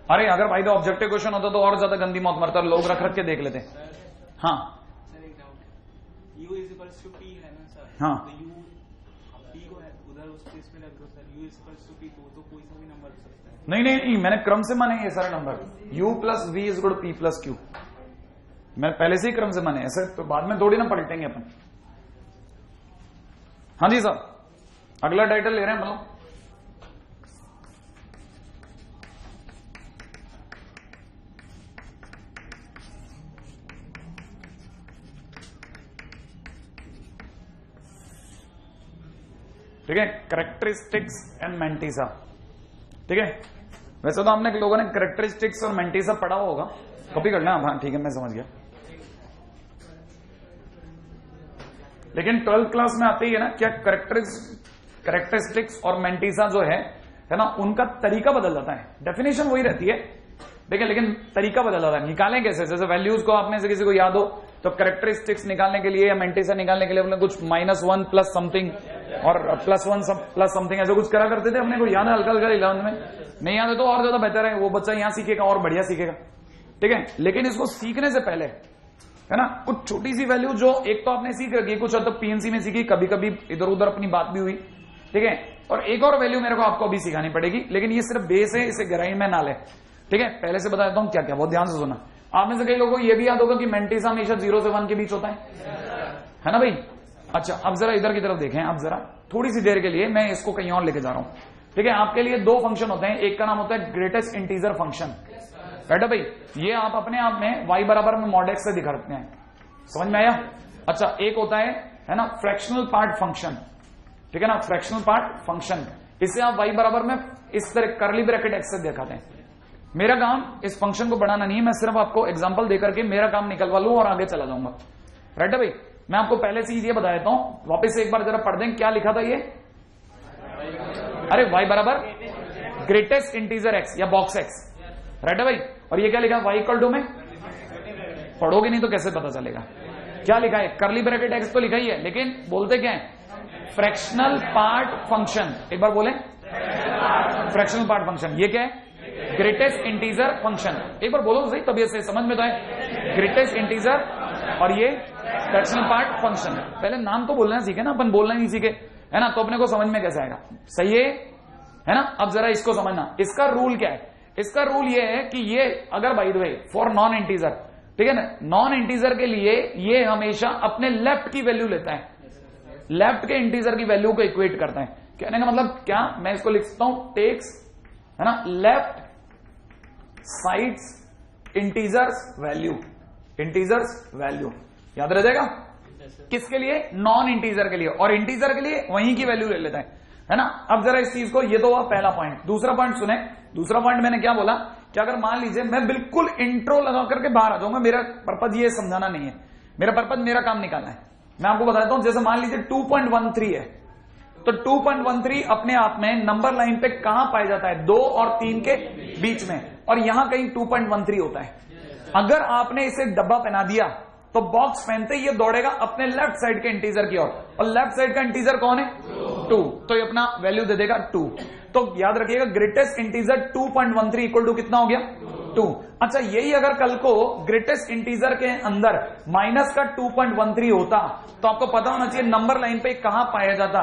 अरे अगर भाई तो ऑब्जेक्टिव क्वेश्चन होता तो और ज्यादा गंदी मौत मरता, लोग रख रख के देख लेते। हाँ u is equals to p है ना सर, हाँ, तो u p को उधर उस केस में रख दो sir, u is equals to p तो कोई सा भी नंबर हो सकता है। नहीं, मैंने क्रम से माने ये सारे number, u plus v is equal to p plus q. मैं पहले से ही क्रम से माने, ऐसे तो बाद में थोड़ी ना पलटेंगे अपन। हाँ जी साहब, अगला टाइटल ले रहे हैं मतलब। ठीक है, कैरेक्टरिस्टिक्स एंड मेंटिसा, ठीक है। वैसे तो आपने लोगों ने कैरेक्टरिस्टिक्स और मेंटिसा पढ़ा होगा, कॉपी कर लेना। हाँ ठीक है, मैं समझ गया। लेकिन 12th क्लास में आते ही है ना क्या, कैरेक्टरिस्टिक्स और मेंटिसा जो है ना, उनका तरीका बदल जाता है। डेफिनेशन वही रहती है, देखिए, लेकिन तरीका बदल जाता है। निकालें कैसे, जैसे वैल्यूज को आप में से किसी को याद हो तो कैरेक्टरिस्टिक्स निकालने के लिए या मेंटिसा निकालने के लिए अपने कुछ -1 प्लस समथिंग और +1 प्लस समथिंग ऐसे कुछ करा करते थे। अपने को याद है हल्का हल्का 11th में, नहीं याद है तो और ज्यादा बेहतर है, वो बच्चा यहां सीखेगा और बढ़िया सीखेगा, ठीक है। लेकिन इसको सीखने से पहले है ना, कुछ छोटी सी वैल्यू जो एक तो आपने सीख रखी, कुछ हद तक पीएनसी में सीखी, कभी कभी इधर उधर अपनी बात भी हुई, ठीक है। और एक और वैल्यू मेरे को आपको अभी सिखानी पड़ेगी, लेकिन ये सिर्फ बेस है, इसे गहराई में ना ले, ठीक है। पहले से बता देता हूं क्या क्या, बहुत ध्यान से सुना। आप में से कई लोगों को यह भी याद होगा कि मेंटिसा हमेशा 0 से 1 के बीच होता है ना भाई। अच्छा, अब जरा इधर की तरफ देखें, अब जरा थोड़ी सी देर के लिए मैं इसको कहीं और लेके जा रहा हूं, ठीक है। आपके लिए 2 फंक्शन होते हैं, एक का नाम होता है ग्रेटेस्ट इंटीजर फंक्शन, राइट है भाई। ये आप अपने आप में y बराबर में मॉड एक्स से दिखाते हैं, समझ में आया। अच्छा एक होता है ना फ्रैक्शनल पार्ट फंक्शन, ठीक है ना, फ्रैक्शनल पार्ट फंक्शन, इसे आप y बराबर में इस तरह करली ब्रैकेट एक्स से दिखाते हैं। मेरा काम इस फंक्शन को बढ़ाना नहीं है, मैं सिर्फ आपको एग्जांपल देकर के मेरा काम निकलवा लूं और आगे चला जाऊंगा, राइट है भाई। मैं आपको पहले से ये बता देता हूं, वापस एक बार जरा पढ़ दें क्या लिखा था ये। अरे y बराबर ग्रेटेस्ट इंटीजर x या बॉक्स x, राइट है भाई। और ये क्या लिखा y इक्वल टू में, पढ़ोगे नहीं तो कैसे पता चलेगा क्या लिखा है, करली ब्रैकेट x तो लिखा ही है, लेकिन बोलते क्या है फ्रैक्शनल पार्ट फंक्शन। एक बार बोले फ्रैक्शनल पार्ट फंक्शन, ये क्या है ग्रेटेस्ट इंटीजर फंक्शन। एक बार बोलो सही तभी से समझ में तो है, ग्रेटेस्ट इंटीजर और ये फ्रैक्शनल पार्ट फंक्शन। पहले नाम तो बोलना सीखे ना, अपन बोलना नहीं सीखे है ना, तो अपने को समझ में कैसे आएगा, सही है ना। अब जरा इसको समझना, इसका रूल क्या है। इसका रूल ये है कि ये अगर by the way for non integer, ठीक है ना, नॉन इंटीजर के लिए ये हमेशा अपने लेफ्ट की वैल्यू लेता है, लेफ्ट के इंटीजर की वैल्यू को इक्वेट करता है। कहने का मतलब क्या, मैं इसको लिखता हूं टेक्स है ना left sides integers value, integers value याद रह जाएगा। किसके लिए, नॉन इंटीजर के लिए, और इंटीजर के लिए वहीं की वैल्यू ले लेता है ना। अब जरा इस चीज को, ये तो हुआ पहला पॉइंट। दूसरा पॉइंट सुने, दूसरा पॉइंट मैंने क्या बोला कि अगर मान लीजिए मैं बिल्कुल इंट्रो लगा करके बाहर आ जाऊंगा, मेरा पर्पज ये समझाना नहीं है, मेरा पर्पज मेरा काम निकालना है। मैं आपको बताता हूं, जैसे मान लीजिए 2.13 है, तो 2.13 अपने आप में नंबर लाइन पे कहां पाया जाता है, 2 और 3 के बीच में, और यहां कहीं 2.13 होता है। अगर आपने इसे डब्बा पहना दिया तो बॉक्स पहनते ही ये दौड़ेगा अपने लेफ्ट साइड के इंटीजर की ओर, और लेफ्ट साइड का इंटीजर कौन है 2, तो ये अपना वैल्यू दे देगा 2। तो याद रखिएगा ग्रेटेस्ट इंटीजर 2.13 इक्वल टू कितना हो गया 2। अच्छा यही अगर कल को ग्रेटेस्ट इंटीजर के अंदर माइनस का 2.13 होता तो आपको पता होना चाहिए नंबर लाइन पे कहां पाया जाता,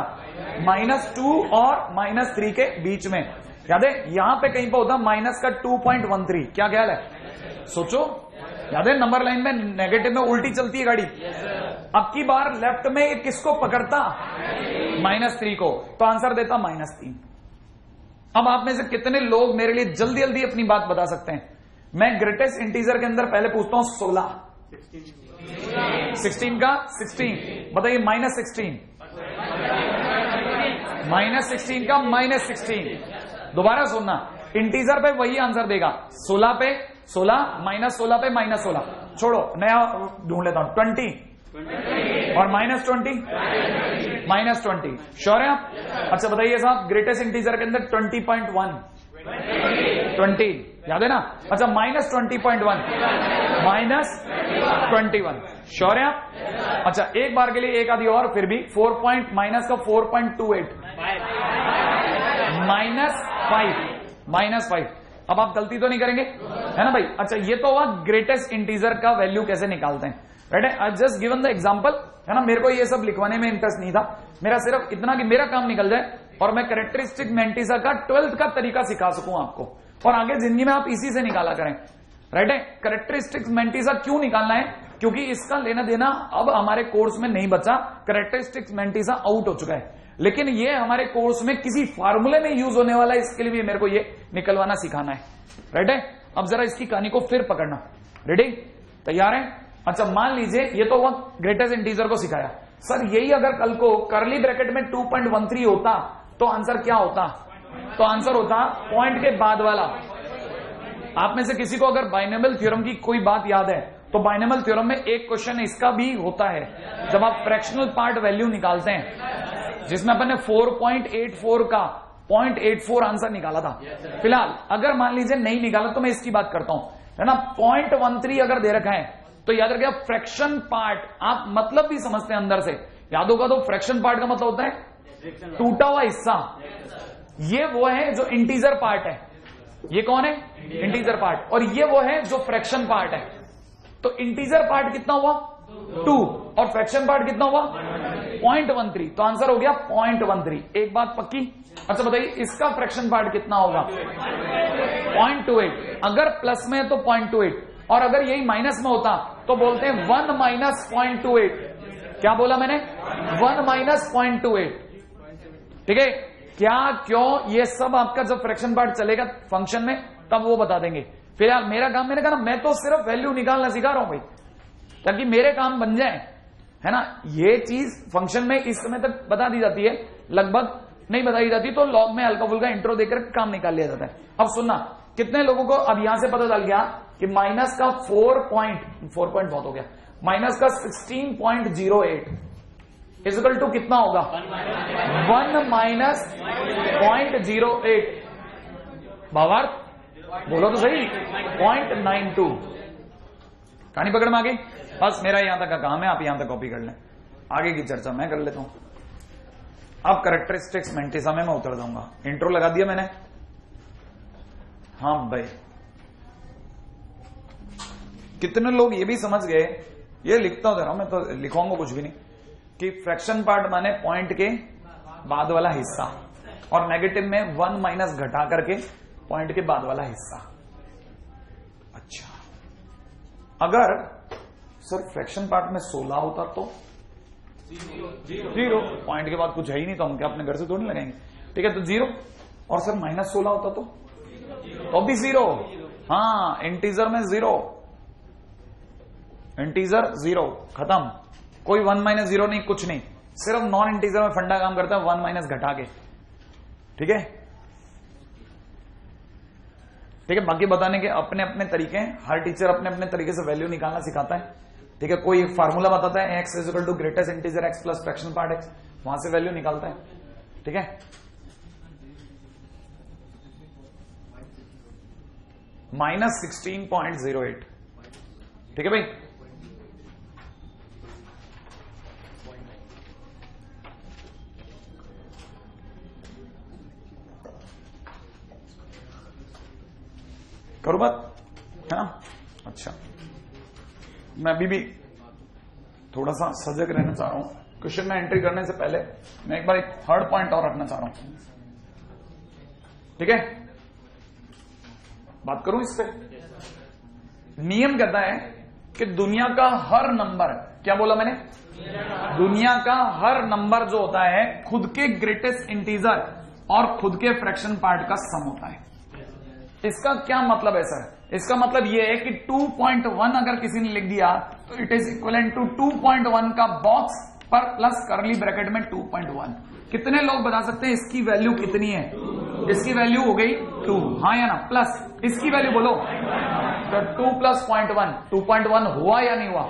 -2 और -3 के बीच में। याद है यहां पे कहीं पे होता माइनस का 2.13। क्या ख्याल है, सोचो। याद है नंबर लाइन में नेगेटिव में उल्टी चलती है गाड़ी। अब की बार लेफ्ट में ये किसको पकड़ता, -3 को, तो आंसर देता -3। अब आप में से कितने लोग मेरे लिए जल्दी जल्दी अपनी बात बता सकते हैं। मैं ग्रेटेस्ट इंटीजर के अंदर पहले पूछता हूं 16, 16 का 16 बताइए, -16, -16 का -16। दोबारा सुनना, इंटीजर पे वही आंसर देगा, 16 पे 16, -16 पे -16, छोड़ो नया ढूंढ लेता हूं, 20 और -20, -20। श्योर है आप? अच्छा बताइए साहब, ग्रेटेस्ट इंटीजर के अंदर 20.1, 20 याद है ना। अच्छा -20.1, -21, श्योर है आप? अच्छा एक बार के लिए एक आधी और, फिर भी 4 माइनस का 4.28, -5। अब आप गलती तो नहीं करेंगे है ना भाई। अच्छा ये तो हुआ ग्रेटेस्ट इंटीजर का वैल्यू कैसे निकालते हैं, राइट है। I just given the example, है ना। मेरे को ये सब लिखवाने में इंटरेस्ट नहीं था, मेरा सिर्फ इतना कि मेरा काम निकल जाए और मैं कैरेक्टरिस्टिक मेंटिसा का 12th का तरीका सिखा सकूं आपको, और आगे जिंदगी में आप इसी से निकाला करें, राइट है। कैरेक्टरिस्टिक मेंटिसा क्यों निकालना है, क्योंकि इसका लेना देना अब हमारे कोर्स में नहीं बचा, कैरेक्टरिस्टिक मेंटिसा आउट हो चुका है, लेकिन ये हमारे कोर्स में किसी फार्मूले में यूज होने वाला है, इसके लिए भी मेरे को ये निकलवाना सिखाना है, राइट है। अब जरा इसकी कहानी को फिर पकड़ना, रेडी, तैयार है। अच्छा मान लीजिए ये तो वह ग्रेटेस्ट इंटीजर को सिखाया, सर यही अगर कल को करली ब्रैकेट में 2.13 होता तो आंसर क्या होता, तो आंसर होता पॉइंट के बाद वाला। आप में से किसी को अगर बाइनोमियल थ्योरम की कोई बात याद है तो बाइनोमियल थ्योरम में एक क्वेश्चन इसका भी होता है, जब आप फ्रैक्शनल पार्ट वैल्यू निकालते हैं, जिसमें अपन ने 4.84 का 0.84 आंसर निकाला था। फिलहाल अगर मान लीजिए नहीं निकाला तो मैं इसकी बात करता हूं, है ना। 0.13 अगर दे रखा है तो याद रखिए फ्रैक्शन पार्ट, आप मतलब भी समझते हैं अंदर से, याद होगा तो फ्रैक्शन पार्ट का मतलब होता है टूटा हुआ हिस्सा। ये वो है जो इंटीजर पार्ट है, ये कौन है इंटीजर पार्ट, और ये वो है जो फ्रैक्शन पार्ट है। तो इंटीजर पार्ट कितना हुआ 2 और फ्रैक्शन पार्ट कितना हुआ 0.13, तो आंसर हो गया 0.13। एक बात पक्की। अच्छा बताइए इसका फ्रैक्शन पार्ट कितना होगा 0.28, अगर प्लस में है तो 0.28, और अगर यही माइनस में होता तो बोलते हैं 1 - 0.28। क्या बोला मैंने 1 - 0.28, ठीक है। क्या क्यों ये सब आपका जब फ्रैक्शन पार्ट चलेगा फंक्शन में तब वो बता देंगे। फिलहाल मेरा काम, मैंने कहा ना मैं तो सिर्फ वैल्यू निकालना सिखा रहा हूं भाई, ताकि मेरे काम बन जाए, है ना। ये चीज फंक्शन में इस समय तक बता दी जाती है, लगभग नहीं बताई जाती, तो लॉग में हल्का फुल्का इंट्रो देकर काम निकाल लिया जाता है। अब सुनना, कितने लोगों को अब यहां से पता चल गया कि माइनस का 4 पॉइंट बहुत हो गया, माइनस का 16.08 इक्वल टू कितना होगा 1 माइनस 0.08, भावार्थ बोलो तो सही 0.92। कहानी पकड़ में आ गई। बस मेरा यहां तक का काम है, आप यहां तक कॉपी कर लें, आगे की चर्चा मैं कर लेता हूं। अब कैरेक्टरिस्टिक्स मेंटिसा में मैं उतर जाऊंगा। इंट्रो लगा दिया मैंने, हाँ भाई कितने लोग ये भी समझ गए, ये लिखता हूं जरा, मैं तो लिखूंगा कुछ भी नहीं, कि फ्रैक्शन पार्ट माने पॉइंट के बाद वाला हिस्सा, और नेगेटिव में 1 माइनस घटा करके पॉइंट के बाद वाला हिस्सा। अच्छा, अगर सर फ्रैक्शन पार्ट में 16 होता तो 0, पॉइंट के बाद कुछ है ही नहीं, तो हम क्या अपने घर से थोड़ी लगाएंगे, ठीक है, तो 0। और सर माइनस 16 होता तो भी 0, हाँ इंटीजर में 0, इंटीजर 0 खत्म, कोई 1 माइनस 0 नहीं, कुछ नहीं, सिर्फ नॉन इंटीजर में फंडा काम करता है 1 माइनस घटा के, ठीक है। ठीक है, बाकी बताने के अपने अपने तरीके हैं, हर टीचर अपने अपने तरीके से वैल्यू निकालना सिखाता है, ठीक है। कोई फार्मूला बताता है x is equal to greatest integer x plus fraction part x, वहां से वैल्यू निकालता है, ठीक है। माइनस 16.08, ठीक है भाई। करो बात, है ना। अच्छा, मैं अभी भी थोड़ा सा सजग रहना चाह रहा हूं, क्वेश्चन में एंट्री करने से पहले मैं एक बार एक थर्ड पॉइंट और रखना चाह रहा हूं, ठीक है। बात करूं इस पे। नियम कहता है कि दुनिया का हर नंबर, क्या बोला मैंने, दुनिया का हर नंबर जो होता है खुद के ग्रेटेस्ट इंटीजर और खुद के फ्रैक्शन पार्ट का सम होता है। इसका क्या मतलब है सर, इसका मतलब यह है कि 2.1 अगर किसी ने लिख दिया तो इट इज इक्वलेंट टू 2.1 का बॉक्स पर प्लस करली ब्रैकेट में 2.1। कितने लोग बता सकते हैं इसकी वैल्यू कितनी है, इसकी वैल्यू हो गई 2, हाँ या ना, प्लस इसकी वैल्यू बोलो, तो 2 प्लस 0.1, 2.1 हुआ या नहीं हुआ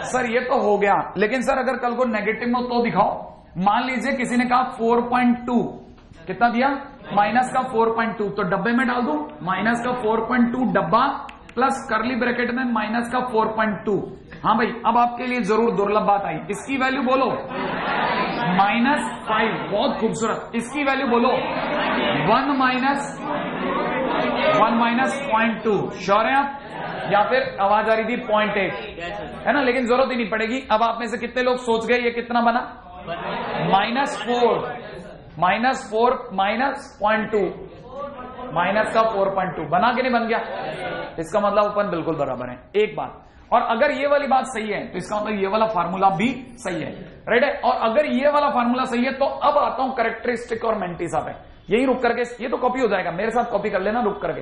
सर, ये तो हो गया। लेकिन सर अगर कल को नेगेटिव में तो दिखाओ, मान लीजिए किसी ने कहा 4.2, कितना दिया माइनस का 4.2, तो डब्बे में डाल दो माइनस का 4.2 डब्बा प्लस करली ब्रैकेट में माइनस का 4.2। हाँ भाई, अब आपके लिए जरूर दुर्लभ बात आई, इसकी वैल्यू बोलो -5, बहुत खूबसूरत, इसकी वैल्यू बोलो 1 माइनस 0.2, श्योर है आप, या फिर आवाज आ रही थी 0.8, है ना, लेकिन जरूरत ही नहीं पड़ेगी। अब आप में से कितने लोग सोच गए ये कितना बना, -4 -0.2 माइनस का 4.2 बना के नहीं बन गया, इसका मतलब अपन बिल्कुल बराबर है। एक बात, और अगर ये वाली बात सही है तो इसका मतलब ये वाला फार्मूला भी सही है, राइट है। और अगर ये वाला फार्मूला सही है तो अब आता हूं कैरेक्टरिस्टिक और मेंटिसा पे। यही रुक करके, ये तो कॉपी हो जाएगा, मेरे साथ कॉपी कर लेना, रुक करके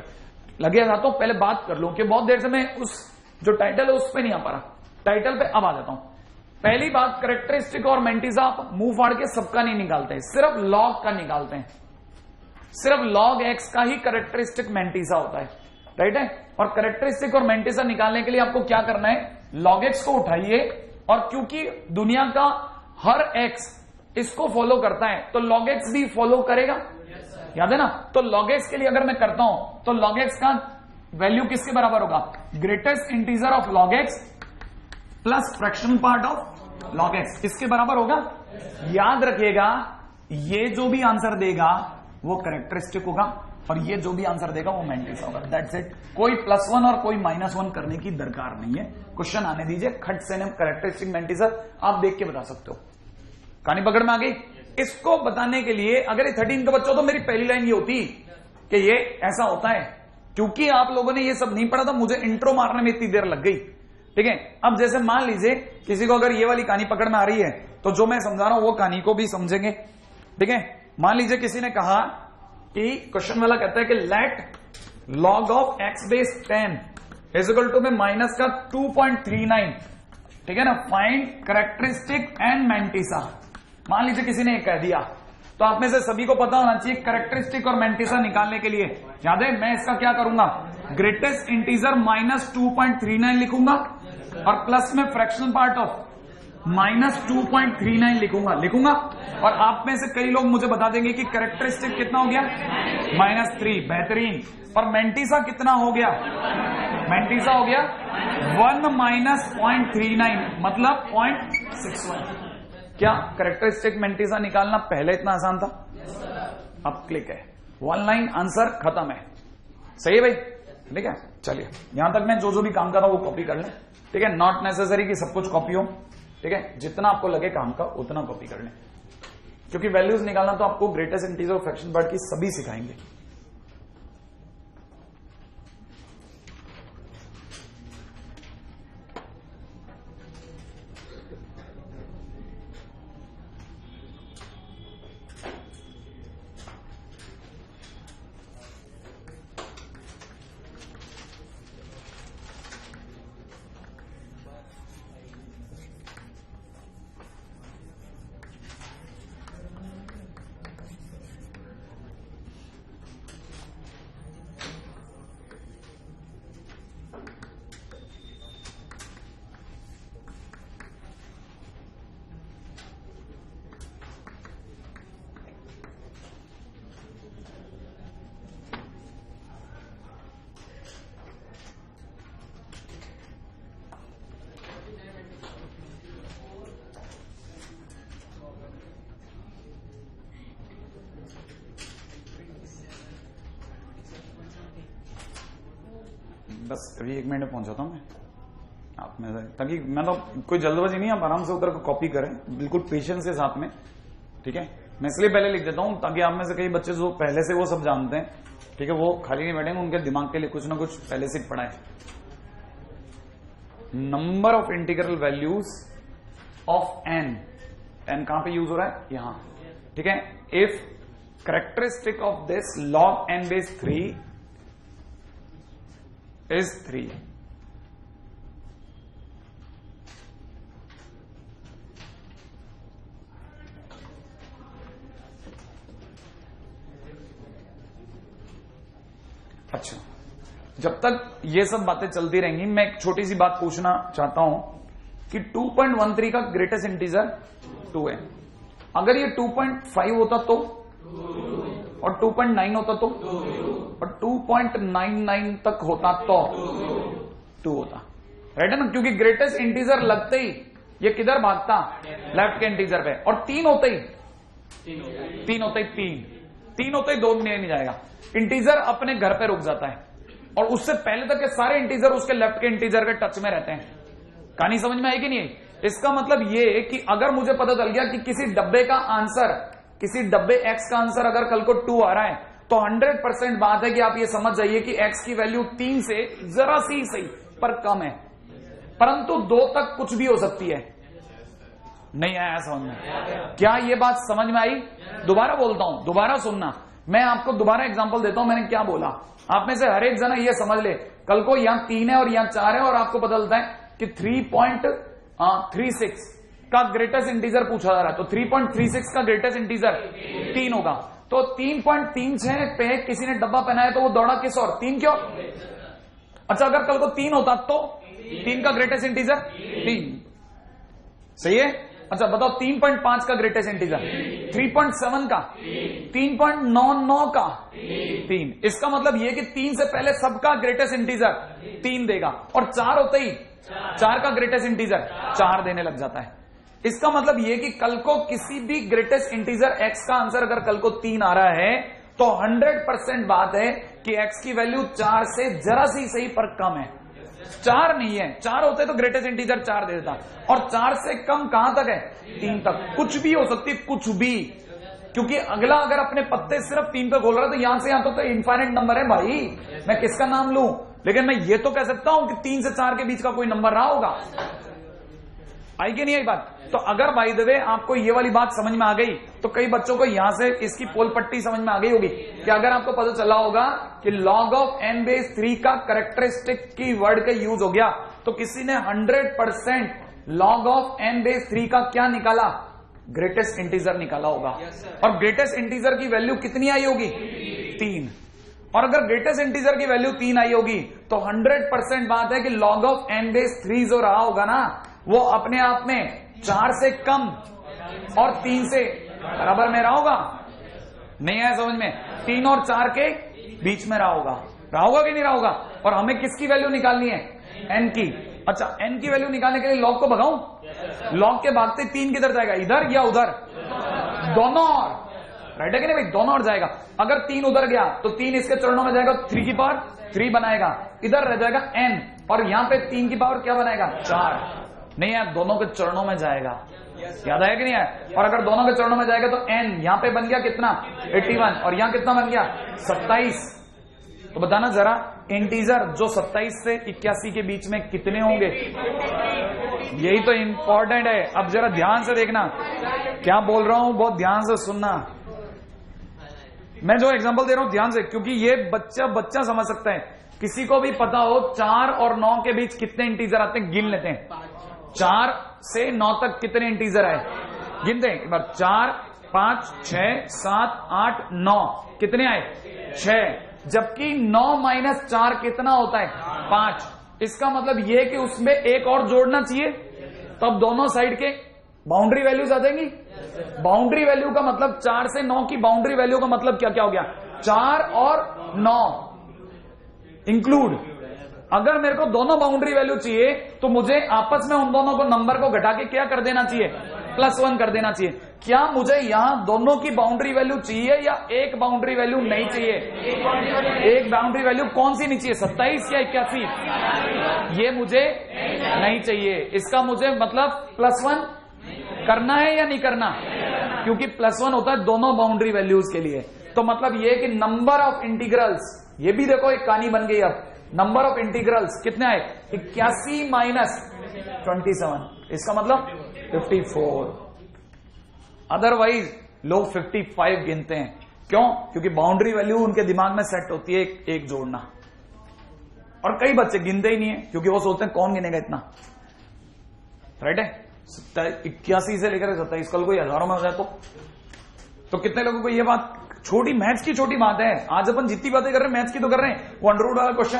लगे जाता हूं, पहले बात कर लूं कि बहुत देर से मैं उस जो टाइटल है उस पे नहीं आ पा रहा, टाइटल पे अब आ जाता हूं। पहली बात, कैरेक्टरिस्टिक और मेंटिसा आप मुंह फाड़ के सबका नहीं निकालते, सिर्फ लॉग का निकालते हैं, सिर्फ log x का ही कैरेक्टरिस्टिक मेंटिसा होता है, राइट है। और कैरेक्टरिस्टिक और मेंटिसा निकालने के लिए आपको क्या करना है, log x को उठाइए, और क्योंकि दुनिया का हर x इसको फॉलो करता है तो log x भी फॉलो करेगा, याद है ना। तो log x के लिए अगर मैं करता हूं तो log x का वैल्यू किसके बराबर होगा, greatest integer of log x plus fraction part of log x, इसके बराबर होगा। याद रखिएगा, ये जो भी आंसर देगा वो कैरेक्टरिस्टिक होगा और ये जो भी आंसर देगा वो मेंटिसा होगा, दैट्स इट। कोई +1 और कोई -1 करने की दरकार नहीं है, क्वेश्चन आने दीजिए, खट से कैरेक्टरिस्टिक मेंटिसा आप देख के बता सकते हो। कहानी पकड़ में आ गई। इसको बताने के लिए अगर ये 13 का बच्चा, तो मेरी पहली लाइन ये होती कि ये ऐसा होता है, क्योंकि आप लोगों ने ये सब नहीं पढ़ा था, मुझे इंट्रो मारने में इतनी देर लग गई, ठीक है। अब जैसे मान लीजिए किसी को अगर ये वाली कहानी पकड़ में आ रही है तो जो मैं समझा रहा हूं वो कहानी को भी समझेंगे, ठीक है। मान लीजिए किसी ने कहा कि क्वेश्चन वाला कहता है कि log of x base 10 is equal to में माइनस का 2.39, ठीक है ना। Find characteristic and mantissa. मान लीजिए किसी ने कह दिया, तो आप में से सभी को पता होना चाहिए कैरेक्टरिस्टिक और मैंटिसा निकालने के लिए याद है मैं इसका क्या करूंगा, ग्रेटेस्ट इंटीजर माइनस 2.39 लिखूंगा और प्लस में फ्रैक्शनल पार्ट ऑफ माइनस 2.39 लिखूंगा। और आप में से कई लोग मुझे बता देंगे कि कैरेक्टरिस्टिक कितना हो गया, -3, बेहतरीन। और मैंटिसा कितना हो गया, मैंटिसा हो गया 1 माइनस 0.39 मतलब 0.61। क्या कैरेक्टरिस्टिक मैंटिसा निकालना पहले इतना आसान था? अब क्लिक है, 1 लाइन आंसर खत्म है। सही है भाई, ठीक है। चलिए यहां तक मैं जो भी काम कर रहा हूं वो कॉपी कर लें, ठीक है। नॉट नेसेसरी कि सब कुछ कॉपी हो, ठीक है। जितना आपको लगे काम का उतना कॉपी कर लें, क्योंकि वैल्यूज निकालना तो आपको ग्रेटेस्ट इंटीजर और फ्रैक्शन पार्ट की सभी सिखाएंगे। बस अभी 1 मिनट में पहुंच जाता हूं मैं आप में से, ताकि मैं तो कोई जल्दबाजी नहीं, आप आराम से उधर को कॉपी करें बिल्कुल पेशेंस के साथ में, ठीक है। मैं इसलिए पहले लिख देता हूं ताकि आप में से कई बच्चे जो पहले से वो सब जानते हैं, ठीक है, वो खाली नहीं बैठेंगे, उनके दिमाग के लिए कुछ ना कुछ पहले से पढ़ा है। Number of integral values of n, n कहां पे यूज हो रहा है, यहां, ठीक है। If characteristic of this log n base 3 is 3, अच्छा। जब तक ये सब बातें चलती रहेंगी, मैं एक छोटी सी बात पूछना चाहता हूं कि 2.13 का ग्रेटेस्ट इंटीजर 2 है। अगर ये 2.5 होता तो, और 2.9 होता तो, और 2.99 तक होता तो 2 होता, राइट है ना। क्योंकि ग्रेटेस्ट इंटीजर लगते ही ये किधर भागता, लेफ्ट के इंटीजर पे। और 3 होते ही 3 होते ही 2 नहीं जाएगा, इंटीजर अपने घर पे रुक जाता है और उससे पहले तक के सारे इंटीजर उसके लेफ्ट के इंटीजर के टच में रहते हैं। कहानी समझ में आई कि नहीं? इसका मतलब ये कि अगर मुझे पता चल गया कि किसी डब्बे का आंसर, किसी डब्बे x का आंसर अगर कल को 2 आ रहा है, तो 100% बात है कि आप ये समझ जाइए कि x की वैल्यू 3 से जरा सी सही पर कम है, परंतु 2 तक कुछ भी हो सकती है। नहीं आया समझ में? क्या ये बात समझ में आई? दोबारा बोलता हूं, दोबारा सुनना, मैं आपको दोबारा एग्जांपल देता हूं मैंने क्या बोला। आप में से हर एक जना ये समझ ले, कल को यहां 3 है और यहां 4 है और आपको पता चलता है कि 3.36 का ग्रेटेस्ट इंटीजर पूछा जा रहा है, तो 3.36 का ग्रेटेस्ट इंटीजर 3 होगा। तो 3.36 पे किसी ने डब्बा पहना है तो वो दौड़ा किस और 3 क्यों? अच्छा, अगर कल को 3 होता तो 3 का ग्रेटेस्ट इंटीजर 3, सही है। अच्छा बताओ 3.5 का ग्रेटेस्ट इंटीजर, 3.7 का, 3.99 का 3। इसका मतलब ये कि 3 से पहले सबका ग्रेटेस्ट इंटीजर 3 देगा और 4 होते ही 4 का ग्रेटेस्ट इंटीजर 4 देने लग जाता है। इसका मतलब ये कि कल को किसी भी ग्रेटेस्ट इंटीजर x का आंसर अगर कल को 3 आ रहा है तो 100% बात है कि x की वैल्यू 4 से जरा सी सही पर कम है, 4 नहीं है। 4 होते तो ग्रेटेस्ट इंटीजर 4 दे देता, और 4 से कम कहां तक है? 3 तक। कुछ भी हो सकती, कुछ भी, क्योंकि अगला अगर अपने पत्ते सिर्फ 3 पे खोल रहा है तो यहां से यहां तो इनफाइनाइट नंबर है भाई, मैं किसका नाम लूं? लेकिन मैं ये तो कह सकता हूं कि 3 से 4 के बीच का कोई नंबर रहा होगा। आई कि नहीं आई बात? तो अगर बाय द वे आपको ये वाली बात समझ में आ गई तो कई बच्चों को यहां से इसकी पोल पट्टी समझ में आ गई होगी कि अगर आपको पता चला होगा कि log ऑफ n बेस 3 का कैरेक्टरिस्टिक की वर्ड का यूज हो गया तो किसी ने 100% log ऑफ n बेस 3 का क्या निकाला? ग्रेटेस्ट इंटीजर निकाला होगा। और ग्रेटेस्ट इंटीजर की वैल्यू कितनी आई होगी? 3। और अगर ग्रेटेस्ट इंटीजर की वैल्यू 3 आई होगी तो 100% बात है कि log ऑफ n बेस 3 जो रहा होगा ना वो अपने आप में 4 से कम और 3 से बराबर में रहा होगा। नहीं आया समझ में? 3 और 4 के बीच में रहा होगा कि नहीं रहा होगा? और हमें किसकी वैल्यू निकालनी है? n की। अच्छा, n की वैल्यू निकालने के लिए log को भगाऊं? log के भागते 3 किधर जाएगा? इधर या उधर? दोनों और। राइट है कि नहीं भाई? दोनों और जाएगा। अगर 3 उधर गया तो 3 इसके चरणों में जाएगा, 3 की पावर 3 बनाएगा, इधर रह जाएगा n, और यहां पे 3 की पावर क्या बनाएगा? 4। नहीं है, दोनों के चरणों में जाएगा। याद आया कि नहीं है? और अगर दोनों के चरणों में जाएगा तो n यहां पे बन गया कितना? 81, और यहां कितना बन गया? 27। तो बताना जरा, इंटीजर जो 27 से 81 के बीच में कितने होंगे? यही तो इंपॉर्टेंट है। अब जरा ध्यान से देखना क्या बोल रहा हूं, बहुत ध्यान से सुनना। मैं जो एग्जांपल दे रहा हूं ध्यान से, क्योंकि ये बच्चा समझ सकता है। किसी को भी पता हो 4 और 9 के बीच कितने इंटीजर आते हैं, गिन लेते हैं। 4 से 9 तक कितने इंटीजर आए, गिनते हैं एक बार। 4, 5, 6, 7, 8, 9 कितने आए? 6। जबकि 9 माइनस 4 कितना होता है? 5। इसका मतलब ये कि उसमें एक और जोड़ना चाहिए, तब दोनों साइड के बाउंड्री वैल्यूज आ जाएंगी। बाउंड्री वैल्यू का मतलब 4 से 9 की बाउंड्री वैल्यू का मतलब क्या हो गया? 4 और 9 इंक्लूड। अगर मेरे को दोनों बाउंड्री वैल्यू चाहिए तो मुझे आपस में उन दोनों को नंबर को घटा के क्या कर देना चाहिए? +1 कर देना चाहिए। क्या मुझे यहां दोनों की बाउंड्री वैल्यू चाहिए या एक बाउंड्री वैल्यू नहीं चाहिए? एक बाउंड्री वैल्यू कौन सी नहीं चाहिए? 27 या 81? ये मुझे नहीं चाहिए। इसका मुझे मतलब +1 करना है या नहीं करना? क्योंकि +1 होता है दोनों बाउंड्री वैल्यूज के लिए। तो मतलब ये कि नंबर ऑफ इंटीग्रल्स, ये भी देखो एक कहानी बन गई। अब नंबर ऑफ इंटीग्रल्स कितने आए? 81 माइनस 27, इसका मतलब 54। अदरवाइज लोग 55 गिनते हैं। क्यों? क्योंकि बाउंड्री वैल्यू उनके दिमाग में सेट होती है एक जोड़ना। और कई बच्चे गिनते ही नहीं है क्योंकि वो सोचते हैं कौन गिनेगा इतना। राइट है? 81 से लेकर 27, कल कोई हजारों में हो जाए तो कितने लोगों को ये बात छोटी, मैथ्स की छोटी बात है। आज अपन जितनी बातें कर रहे हैं मैथ्स की तो कर रहे हैं, वो अंडर रूट वाला क्वेश्चन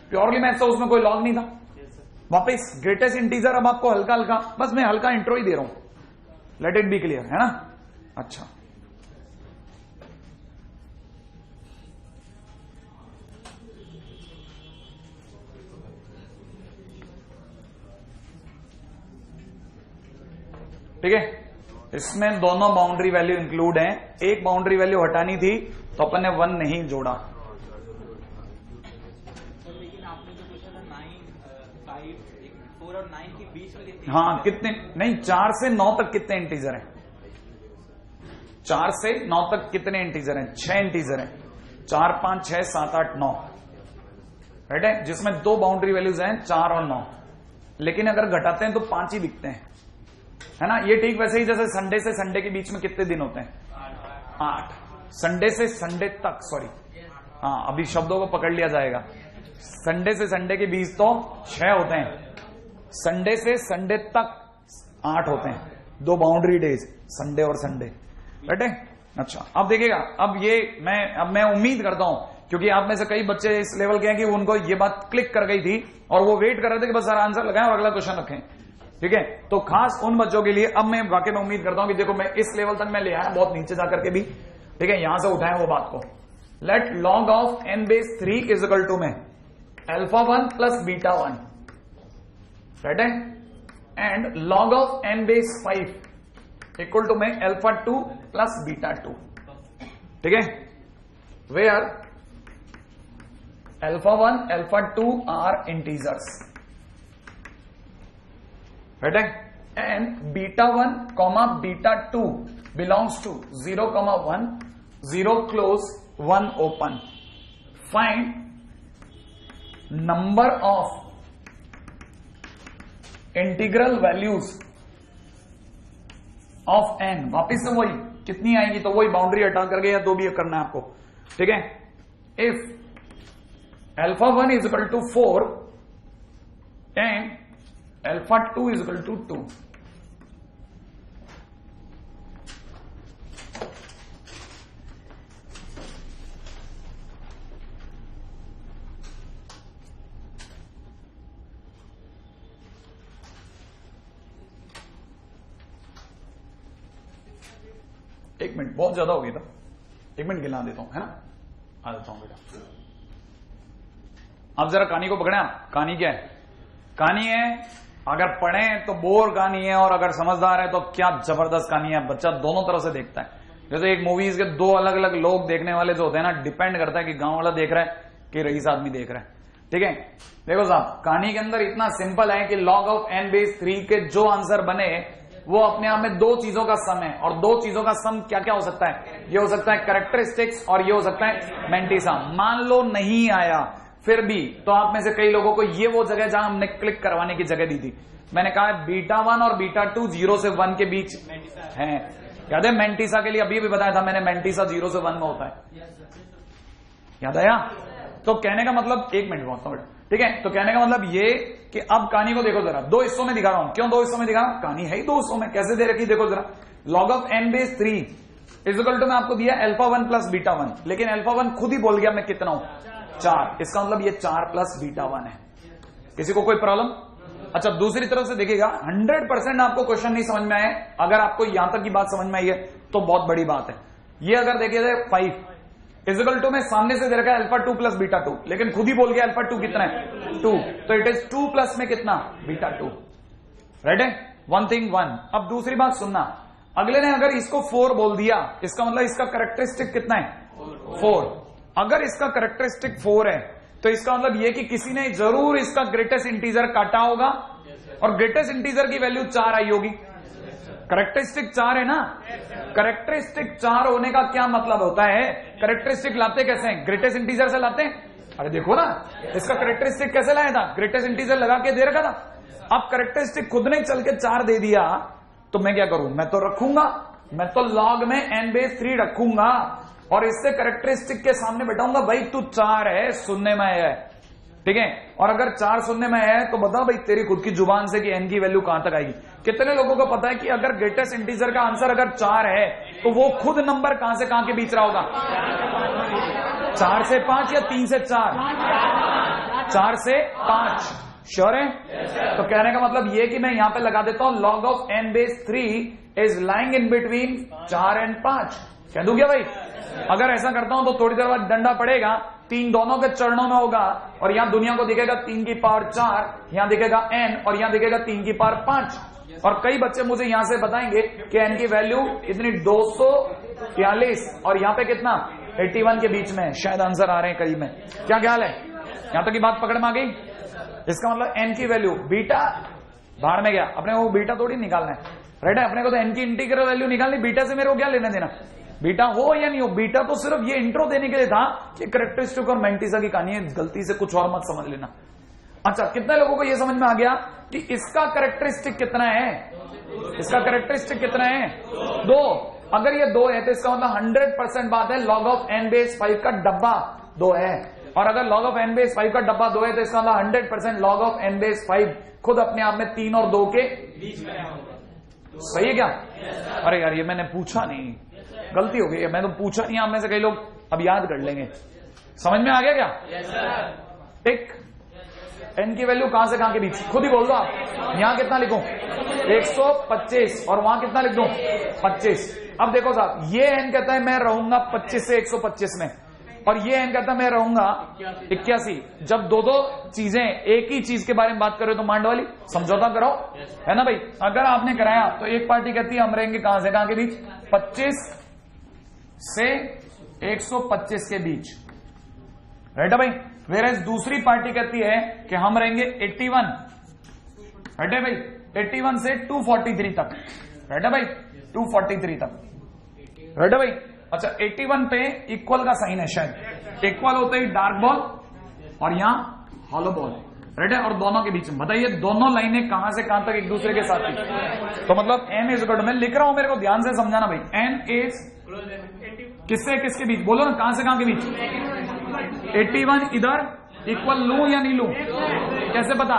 प्योरली मैथ्स था, उसमें कोई लॉग नहीं था। वापस ग्रेटेस्ट इंटीजर, अब आपको हल्का हल्का, बस मैं हल्का इंट्रो ही दे रहा हूं, लेट इट बी क्लियर, है ना? अच्छा, ठीक है। इसमें दोनों बाउंड्री वैल्यू इंक्लूड हैं। एक बाउंड्री वैल्यू हटानी थी तो अपन ने 1 नहीं जोड़ा। लेकिन आपने जो पूछा था 9, 5, 4 और 9 के बीच में कितने? हाँ, कितने नहीं, 4 से 9 तक कितने इंटीजर हैं? 4 से 9 तक कितने इंटीजर हैं? 6 इंटीजर हैं। 4, 5, 6, 7, 8, 9, राइट है, जिसमें 2 बाउंड्री वैल्यूज हैं 4 और 9। लेकिन अगर घटाते हैं तो 5 ही दिखते हैं, है ना? ये ठीक वैसे ही जैसे संडे से संडे के बीच में कितने दिन होते हैं? 8। संडे से संडे तक, सॉरी, हाँ अभी शब्दों को पकड़ लिया जाएगा। संडे से संडे के बीच तो 6 होते हैं, संडे से संडे तक 8 होते हैं। 2 बाउंड्री डेज, संडे और संडे, राइट है? अच्छा, अब देखिएगा, अब मैं उम्मीद करता हूं, क्योंकि आप में से कई बच्चे इस लेवल के हैं कि उनको ये बात क्लिक कर गई थी और वो वेट कर रहे थे कि बस सारा आंसर लगाएं और अगला क्वेश्चन रखें, ठीक है? तो खास उन बच्चों के लिए अब मैं वाकई में उम्मीद करता हूं कि देखो मैं इस लेवल तक मैं ले आया, बहुत नीचे जाकर के भी, ठीक है, यहां से उठाएं वो बात को। Let log of n base 3 is equal to में α1 प्लस β1, राइट है, and log of n base 5 equal to में α2 प्लस β2, ठीक है, where α1 α2 are integers, right? And β1, β2 belongs to 0, 1, 0 close, 1 open. Find number of integral values of n, वापिस से वही कितनी आएगी, तो वही बाउंड्री हटा करके या तो भी करना है आपको, ठीक है। If alpha 1 is equal to 4 and alpha 2 is equal to 2, एक मिनट बहुत ज्यादा हो गया था, एक मिनट गिला देता हूं, है ना, आ जाता हूं बेटा। अब जरा कहानी को पकड़े आप। कहानी क्या है? कहानी है अगर पढ़े तो बोर कहानी है, और अगर समझदार है तो क्या जबरदस्त कहानी है। बच्चा दोनों तरह से देखता है। जैसे एक मूवीज के दो अलग अलग लोग देखने वाले जो होते हैं ना, डिपेंड करता है कि गांव वाला देख रहा है कि रईस आदमी देख रहा है, ठीक है। देखो साहब, कहानी के अंदर इतना सिंपल है कि log ऑफ n बेस 3 के जो आंसर बने वो अपने आप में दो चीजों का सम है, और दो चीजों का सम क्या क्या हो सकता है? ये हो सकता है कैरेक्टरिस्टिक्स और ये हो सकता है मेंटिसा। मान लो नहीं आया फिर भी, तो आप में से कई लोगों को ये वो जगह जहां हमने क्लिक करवाने की जगह दी थी, मैंने कहा बीटा 1 और बीटा 2 0 से 1 के बीच है, याद है? मेंटिसा के लिए अभी भी बताया था मैंने, मेंटिसा 0 से 1 में होता है, याद आया? तो कहने का मतलब, एक मिनट बहुत, ठीक है, तो कहने का मतलब ये कि अब कहानी को देखो जरा, दो हिस्सों में दिखा रहा हूं। क्यों दो हिस्सों में दिखा रहा हूं? कहानी है ही दो हिस्सों में, कैसे दे रखी देखो जरा। log of n base 3 is equal to, मैं आपको दिया अल्फा 1 प्लस बीटा 1, लेकिन अल्फा 1 खुद ही बोल गया मैं कितना हूं, 4। इसका मतलब ये 4 प्लस बीटा 1 है। किसी को कोई प्रॉब्लम? अच्छा, दूसरी तरफ से देखिएगा, 100% आपको क्वेश्चन नहीं समझ में आए, अगर आपको यहां तक की बात समझ में आई है तो बहुत बड़ी बात है। ये अगर देखिए 5 इजिकल टू में सामने से दे रखा है अल्फा 2 प्लस बीटा 2, लेकिन खुद ही बोल गया अल्फा 2 कितना है, 2, तो इट इज 2 प्लस में कितना, बीटा 2, राइट है? One thing one. अब दूसरी बात सुनना, अगले ने अगर इसको 4 बोल दिया, इसका मतलब इसका कैरेक्टरिस्टिक कितना है, 4। अगर इसका कैरेक्टरिस्टिक 4 है तो इसका मतलब ये कि किसी ने जरूर इसका ग्रेटेस्ट इंटीजर काटा होगा, और ग्रेटेस्ट इंटीजर की वैल्यू 4 आई होगी। कैरेक्टरिस्टिक 4 है ना, कैरेक्टरिस्टिक 4 होने का क्या मतलब होता है? कैरेक्टरिस्टिक लाते कैसे हैं? ग्रेटेस्ट इंटीजर से लाते हैं। अरे देखो ना, इसका कैरेक्टरिस्टिक कैसे लाया था, ग्रेटेस्ट इंटीजर लगा के दे रखा था। अब कैरेक्टरिस्टिक खुद ने चल के 4 दे दिया, तो मैं क्या करूं? मैं तो रखूंगा, मैं तो log में n बेस 3 रखूंगा, और इससे कैरेक्टरिस्टिक के सामने बैठाऊंगा, भाई तू 4 है, सुनने में है, ठीक है। और अगर 4 सुनने में है तो बता भाई तेरी खुद की जुबान से कि n की वैल्यू कहां तक आएगी। कितने लोगों को पता है कि अगर ग्रेटेस्ट इंटीजर का आंसर अगर 4 है तो वो खुद नंबर कहां से कहां के बीच रहा होगा? 4 से 5 या 3 से 4? 4 से 5, श्योर है? तो कहने का मतलब ये कि मैं यहां पे लगा देता हूं log of n base 3 is lying in between 4 and 5। कह दूं क्या भाई? अगर ऐसा करता हूं तो थोड़ी देर बाद डंडा पड़ेगा, 3 दोनों के चरणों में होगा, और यहां दुनिया को दिखेगा 3 की पावर 4, यहां दिखेगा n, और यहां दिखेगा 3 की पावर 5। और कई बच्चे मुझे यहां से बताएंगे कि n की वैल्यू इतनी 243, और यहां पे कितना, 81 के बीच में। शायद आंसर आ रहे हैं करीब में। क्या ख्याल है? यहां तक की बात पकड़ में आ गई? इसका मतलब n की वैल्यू, बीटा बाहर में गया, अपने को बीटा थोड़ी निकालना है, राइट है? अपने को तो n की इंटीग्रल वैल्यू निकालनी, बीटा से मेरे को क्या लेना देना, बीटा हो या नहीं हो। बीटा तो सिर्फ ये इंट्रो देने के लिए था कि कैरेक्टरिस्टिक और मेंटिसा की कहानी है, गलती से कुछ और मत समझ लेना। अच्छा, कितने लोगों को ये समझ में आ गया कि इसका कैरेक्टरिस्टिक कितना है? इसका कैरेक्टरिस्टिक कितना है? 2। अगर ये 2 है तो इसका मतलब 100% बात है log ऑफ n बेस 5 का डब्बा 2 है, और अगर log ऑफ n बेस 5 का डब्बा 2 है तो इसका मतलब 100% log ऑफ n बेस 5 खुद अपने आप में 3 और 2 के बीच में। सही है क्या? अरे यार, ये मैंने पूछा नहीं, गलती हो गई है, मैं तो पूछा नहीं। आप में से कई लोग अब याद कर लेंगे। समझ में आ गया क्या? टिक। n की वैल्यू कहां से कहां के बीच, खुद ही बोल दो आप। यहां कितना लिखूं, 125, और वहां कितना लिख दूं, 25। अब देखो साहब, ये n कहता है मैं रहूंगा 25 से 125 में, और ये n कहता है मैं रहूंगा 81। जब दो चीजें एक ही चीज के बारे में बात कर रहे हो तो मांड वाली समझौता करो, है ना भाई? अगर आपने कराया तो एक पार्टी कहती है हम रहेंगे कहां से कहां के बीच, 25 से 125 के बीच, राइट है भाई? वेयर दूसरी पार्टी कहती है कि हम रहेंगे 81, राइट है भाई? 81 से 243 तक, राइट है भाई? 243 तक, राइट है भाई? अच्छा, 81 पे इक्वल का साइन है, शायद इक्वल होते ही डार्क बॉल और यहां हॉलो बॉल, राइट है, और दोनों के बीच में बताइए दोनों लाइनें कहां से कहां तक एक दूसरे के साथ थी। तो मतलब n इज इक्वल टू, मैं लिख रहा हूं, मेरे को ध्यान से समझाना भाई, n इज किससे किसके बीच, बोलो ना कहां से कहां के बीच। 81 इधर इक्वल लू या नहीं लू, कैसे पता,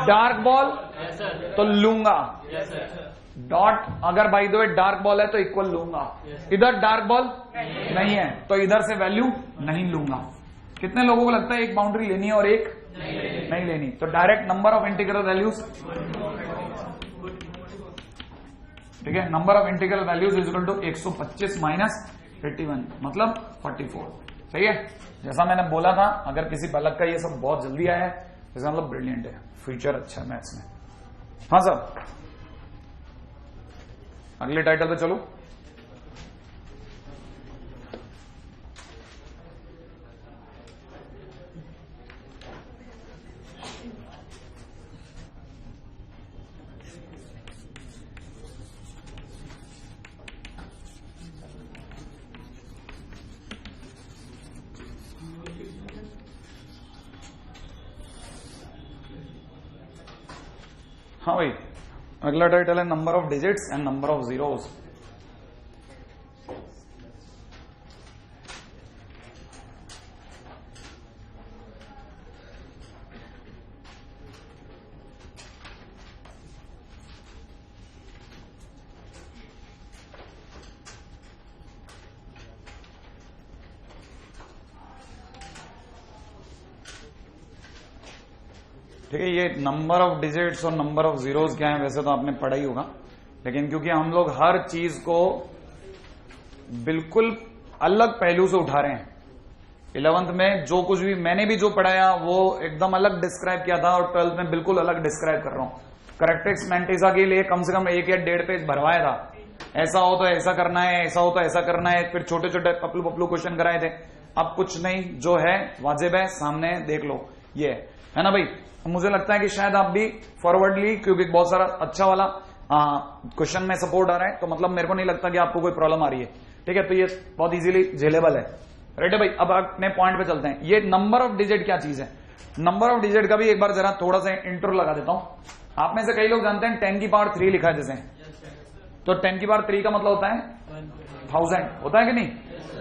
डार्क बॉल तो लूंगा, डॉट अगर by the way dark ball है तो इक्वल लूंगा, इधर डार्क बॉल नहीं है तो इधर से वैल्यू नहीं लूंगा। कितने लोगों को लगता है एक बाउंड्री लेनी है और एक नहीं लेनी, तो direct number of integral values, ठीक है, number of integral values is equal to 125 minus 81 मतलब 44। सही है, जैसा मैंने बोला था, अगर किसी बालक का ये सब बहुत जल्दी आया है इसका मतलब ब्रिलियंट है, फ्यूचर अच्छा है मैथ्स में। हाँ सर, अगले टाइटल पे चलो। हाँ भाई, अगला टाइटल है number of digits and number of zeros. ठीक है, ये नंबर ऑफ डिजिट्स और नंबर ऑफ जीरोस क्या है वैसे तो आपने पढ़ा ही होगा, लेकिन क्योंकि हम लोग हर चीज को बिल्कुल अलग पहलू से उठा रहे हैं, 11th में जो कुछ भी मैंने भी जो पढ़ाया वो एकदम अलग डिस्क्राइब किया था और 12th में बिल्कुल अलग डिस्क्राइब कर रहा हूं। करेक्टेक्स मैंटिसा के लिए कम से कम 1 या 1.5 पेज भरवाया था, ऐसा हो तो ऐसा करना है, ऐसा हो तो ऐसा करना है, फिर छोटे छोटे पपलू पपलू क्वेश्चन कराए थे। अब कुछ नहीं, जो है वाजिब है सामने देख लो, ये है ना भाई। मुझे लगता है कि शायद आप भी फॉरवर्डली, क्योंकि बहुत सारा अच्छा वाला क्वेश्चन में सपोर्ट आ रहा है, तो मतलब मेरे को नहीं लगता कि आपको कोई प्रॉब्लम आ रही है। ठीक है, तो ये बहुत इजीली झेलेबल है। राइट है भाई, अब अपने पॉइंट पे चलते हैं। ये नंबर ऑफ डिजिट क्या चीज है, नंबर ऑफ डिजिट का भी एक बार जरा थोड़ा सा इंट्रो लगा देता हूं। आप में से कई लोग जानते हैं 10 की पावर 3 लिखा है जैसे, तो 10 की पावर 3 का मतलब होता है 1000, होता है कि नहीं।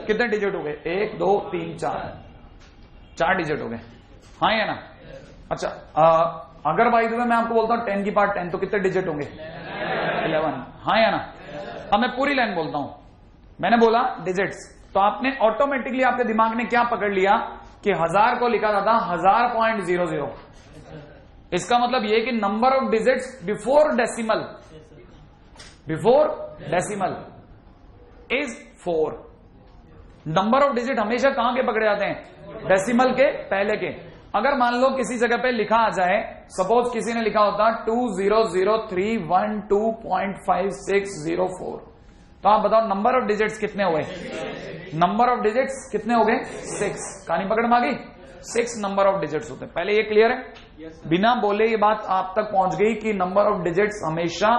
कितने डिजिट हो गए, 1 2 3 4 डिजिट हो गए, हाँ या ना। अच्छा, अगर भाई मैं आपको बोलता हूं 10 की पावर 10 तो कितने डिजिट होंगे, 11, हाँ या ना। अब मैं पूरी लाइन बोलता हूं, मैंने बोला डिजिट्स, तो आपने ऑटोमेटिकली आपके दिमाग ने क्या पकड़ लिया कि 1000 को लिखा जाता 1000.00। इसका मतलब यह कि number of digits before decimal is 4। Number of digit हमेशा कहां के पकड़े जाते हैं, डेसिमल के पहले के। अगर मान लो किसी जगह पे लिखा आ जाए, सपोज किसी ने लिखा होता 200312.5604, तो आप बताओ नंबर ऑफ डिजिट्स कितने हो गए, नंबर ऑफ डिजिट्स कितने हो गए 6। कहानी पकड़ में आ गई, 6 नंबर ऑफ डिजिट्स होते हैं। पहले ये क्लियर है, बिना बोले ये बात आप तक पहुंच गई कि नंबर ऑफ डिजिट्स हमेशा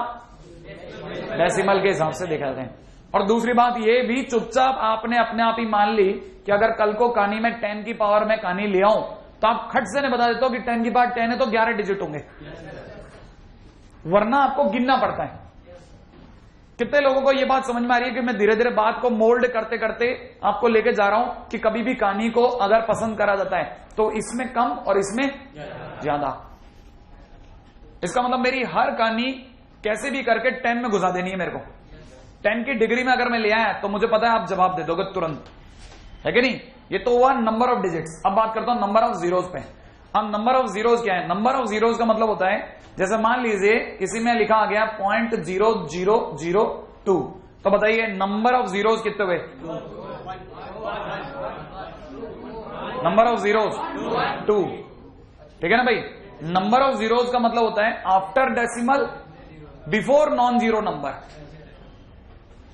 डेसिमल के हिसाब से देखा जाते हैं। और दूसरी बात ये भी चुपचाप आपने अपने आप ही मान ली कि अगर कल को कहानी में 10 की पावर में कहानी ले आऊं तो आप खट से ने बता देते हो कि 10 की पावर 10 है तो 11 डिजिट होंगे, वरना आपको गिनना पड़ता है। कितने लोगों को यह बात समझ में आ रही है कि मैं धीरे धीरे बात को मोल्ड करते करते आपको लेके जा रहा हूं कि कभी भी कहानी को अगर पसंद करा जाता है तो इसमें कम और इसमें ज्यादा। इसका मतलब मेरी हर कहानी कैसे भी करके 10 में घुसा देनी है मेरे को। 10 की डिग्री में अगर मैं ले आया तो मुझे पता है आप जवाब दे दोगे तुरंत, है कि नहीं। ये तो हुआ नंबर ऑफ डिजिट्स। अब बात करता हूं नंबर ऑफ जीरोस पे। अब नंबर ऑफ जीरोस क्या है, नंबर ऑफ जीरोस का मतलब होता है, जैसे मान लीजिए किसी में लिखा आ गया 0.0002, तो बताइए नंबर ऑफ जीरोस कितने हुए, नंबर ऑफ जीरोस 2। ठीक है ना भाई। नंबर ऑफ जीरोस का मतलब होता है after decimal before non zero number.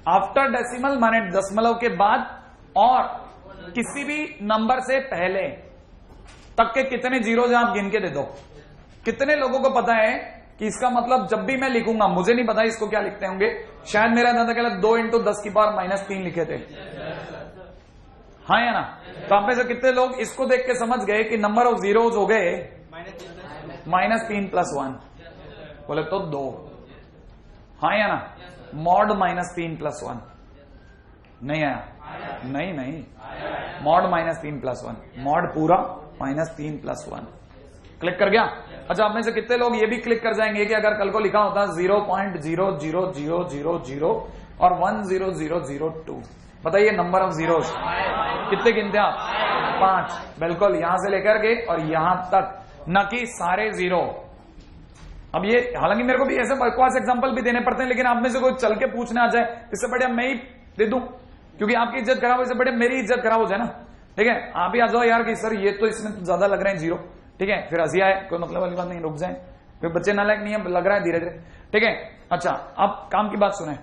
After decimal माने दशमलव के बाद और किसी भी नंबर से पहले तक के कितने जीरोज आप गिन के दे दो। कितने लोगों को पता है कि इसका मतलब जब भी मैं लिखूंगा, मुझे नहीं पता इसको क्या लिखते होंगे, शायद मेरा दादा कहला 2 × 10 की पावर -3 लिखे थे। हाँ या ना? तो आप में से कितने लोग इसको देख के समझ गए कि नंबर ऑफ जीरोज हो गए -3+1? बोले तो 2। हाँ या ना? मॉड -3+1 नहीं आया? नहीं, मॉड -3+1, मॉड पूरा -3+1। क्लिक कर गया? अच्छा, आप में से कितने लोग ये भी क्लिक कर जाएंगे कि अगर कल को लिखा होता 0.00000 और 10002, बताइए नंबर ऑफ जीरोज कितने गिनते आप? 5। बिल्कुल, यहां से लेकर के और यहां तक, न कि सारे जीरो। अब ये हालांकि मेरे को भी ऐसे बकवास एग्जांपल भी देने पड़ते हैं, लेकिन आप में से कोई चल के पूछने आ जाए, इससे बढ़िया मैं ही दे दूं, क्योंकि आपकी इज्जत खराब हो, इससे बढ़िया मेरी इज्जत खराब हो जाए ना। ठीक है, आप ही आ जाओ यार कि सर ये तो इसमें तो ज्यादा लग रहे हैं जीरो। ठीक है, फिर हंसी आए, कोई मतलब वाली बात नहीं, रुक जाए, फिर बच्चे नालायक नहीं है, लग रहा है धीरे धीरे। ठीक है, अच्छा अब काम की बात सुने।